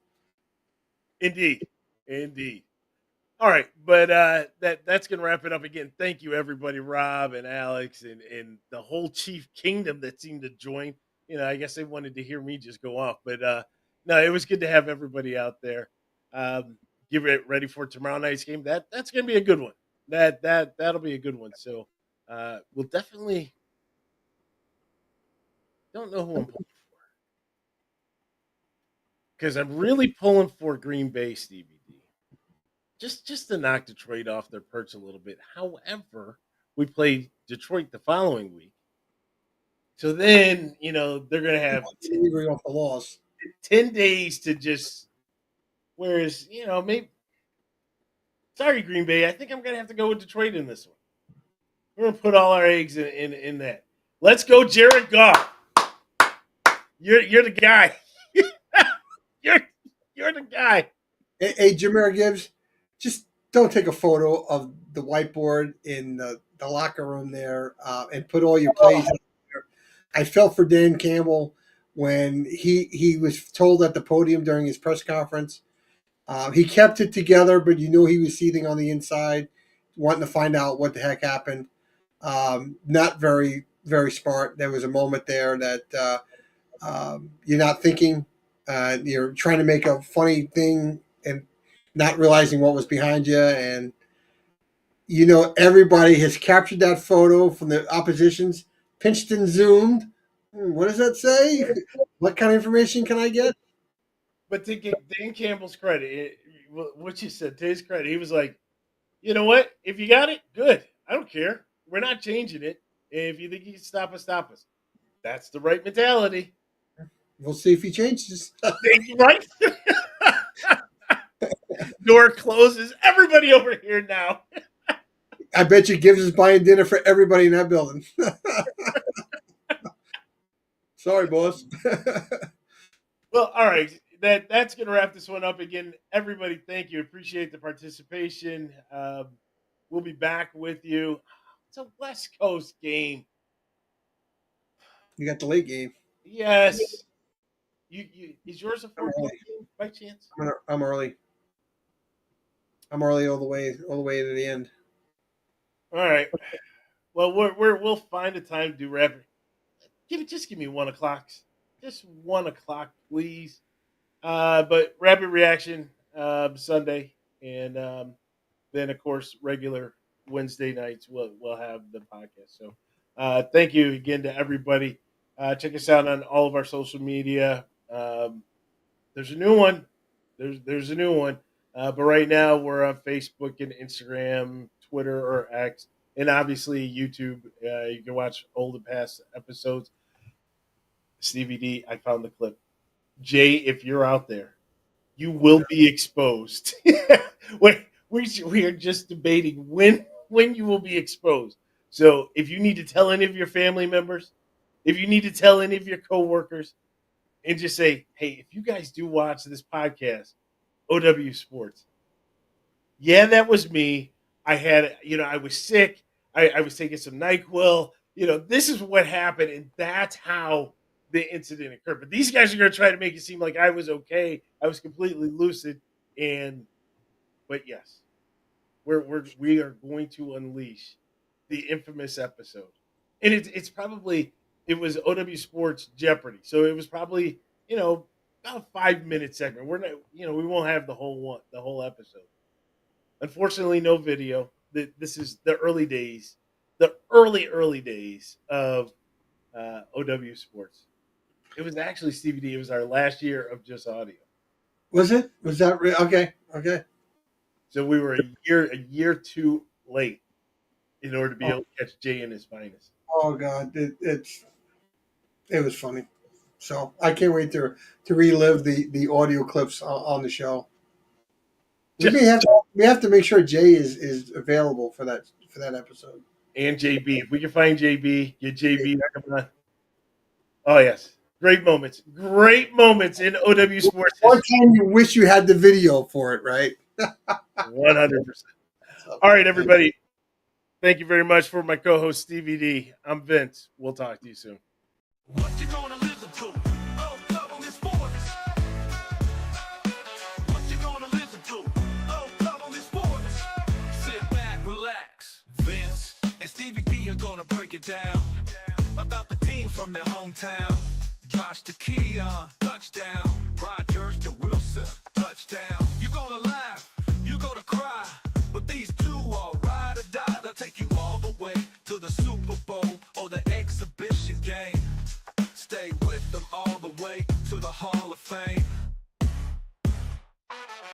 Indeed. Indeed. All right, but that's gonna wrap it up again. Thank you, everybody, Rob and Alex and the whole Chief Kingdom that seemed to join. I guess they wanted to hear me just go off, but no, it was good to have everybody out there. Get ready for tomorrow night's game. That's gonna be a good one. That'll be a good one. So we'll definitely don't know who I'm pulling for because I'm really pulling for Green Bay, Stevie D. Just to knock Detroit off their perch a little bit. However, we play Detroit the following week. So then, they're going to have Agree off the loss. 10 days to just, whereas, maybe, sorry, Green Bay, I think I'm going to have to go with Detroit in this one. We're going to put all our eggs in that. Let's go, Jared Goff. You're the guy. you're the guy. Hey, Jameer Gibbs, just don't take a photo of the whiteboard in the locker room there and put all your plays out there. I felt for Dan Campbell when he was told at the podium during his press conference. He kept it together, but you knew he was seething on the inside, wanting to find out what the heck happened. Not very, very smart. There was a moment there that you're not thinking. You're trying to make a funny thing and not realizing what was behind you. And, everybody has captured that photo from the oppositions, pinched and zoomed. What does that say? What kind of information can I get? But to get Dan Campbell's credit, what you said, to his credit, he was like, you know what? If you got it, good. I don't care. We're not changing it. If you think you can stop us, stop us. That's the right mentality. We'll see if he changes. Right? Door closes. Everybody over here now. I bet you Gibbs is buying dinner for everybody in that building. Sorry, boss. Well, all right. That's going to wrap this one up again. Everybody, thank you. Appreciate the participation. We'll be back with you. It's a West Coast game. You got the late game. Yes. You is yours a 4 game by chance? I'm early. I'm early all the way to the end. All right. Well, we'll find a time to do rapid. Just give me 1:00. Just 1:00, please. But rapid reaction Sunday, and then of course regular Wednesday nights we'll have the podcast. So thank you again to everybody. Check us out on all of our social media. There's a new one. There's a new one. But right now we're on Facebook and Instagram, Twitter or X, and obviously YouTube. You can watch old and past episodes. Stevie D, I found the clip. Jay, if you're out there, you will be exposed. we are just debating when you will be exposed. So if you need to tell any of your family members, if you need to tell any of your coworkers, and just say, hey, if you guys do watch this podcast, OW Sports, yeah, that was me. I had, I was sick. I was taking some NyQuil. This is what happened, and that's how the incident occurred. But these guys are going to try to make it seem like I was okay. I was completely lucid, but yes, we are going to unleash the infamous episode, and it's it was OW Sports Jeopardy. So it was probably, about a 5-minute segment. We're not, we won't have the whole episode. Unfortunately, no video. This is the early days, the early days of OW Sports. It was actually Stevie D. It was our last year of just audio. Was it? Was that okay? Okay. So we were a year too late in order to be able to catch Jay in his finest. Oh God, it was funny. So I can't wait to relive the audio clips on the show. We have to make sure Jay is available for that episode. And JB, if we can find JB, get JB to come on. Oh yes, great moments in OW Sports. One time you wish you had the video for it, right? 100%. All right, everybody. Thank you very much for my co-host Stevie D. I'm Vince. We'll talk to you soon. What you gonna listen to? Oh, double is sports. What you gonna listen to? Oh, double is sports. Sit back, relax. Vince and Stevie D are gonna break it down about the team from their hometown. Josh to Keon, touchdown. Rogers to Wilson.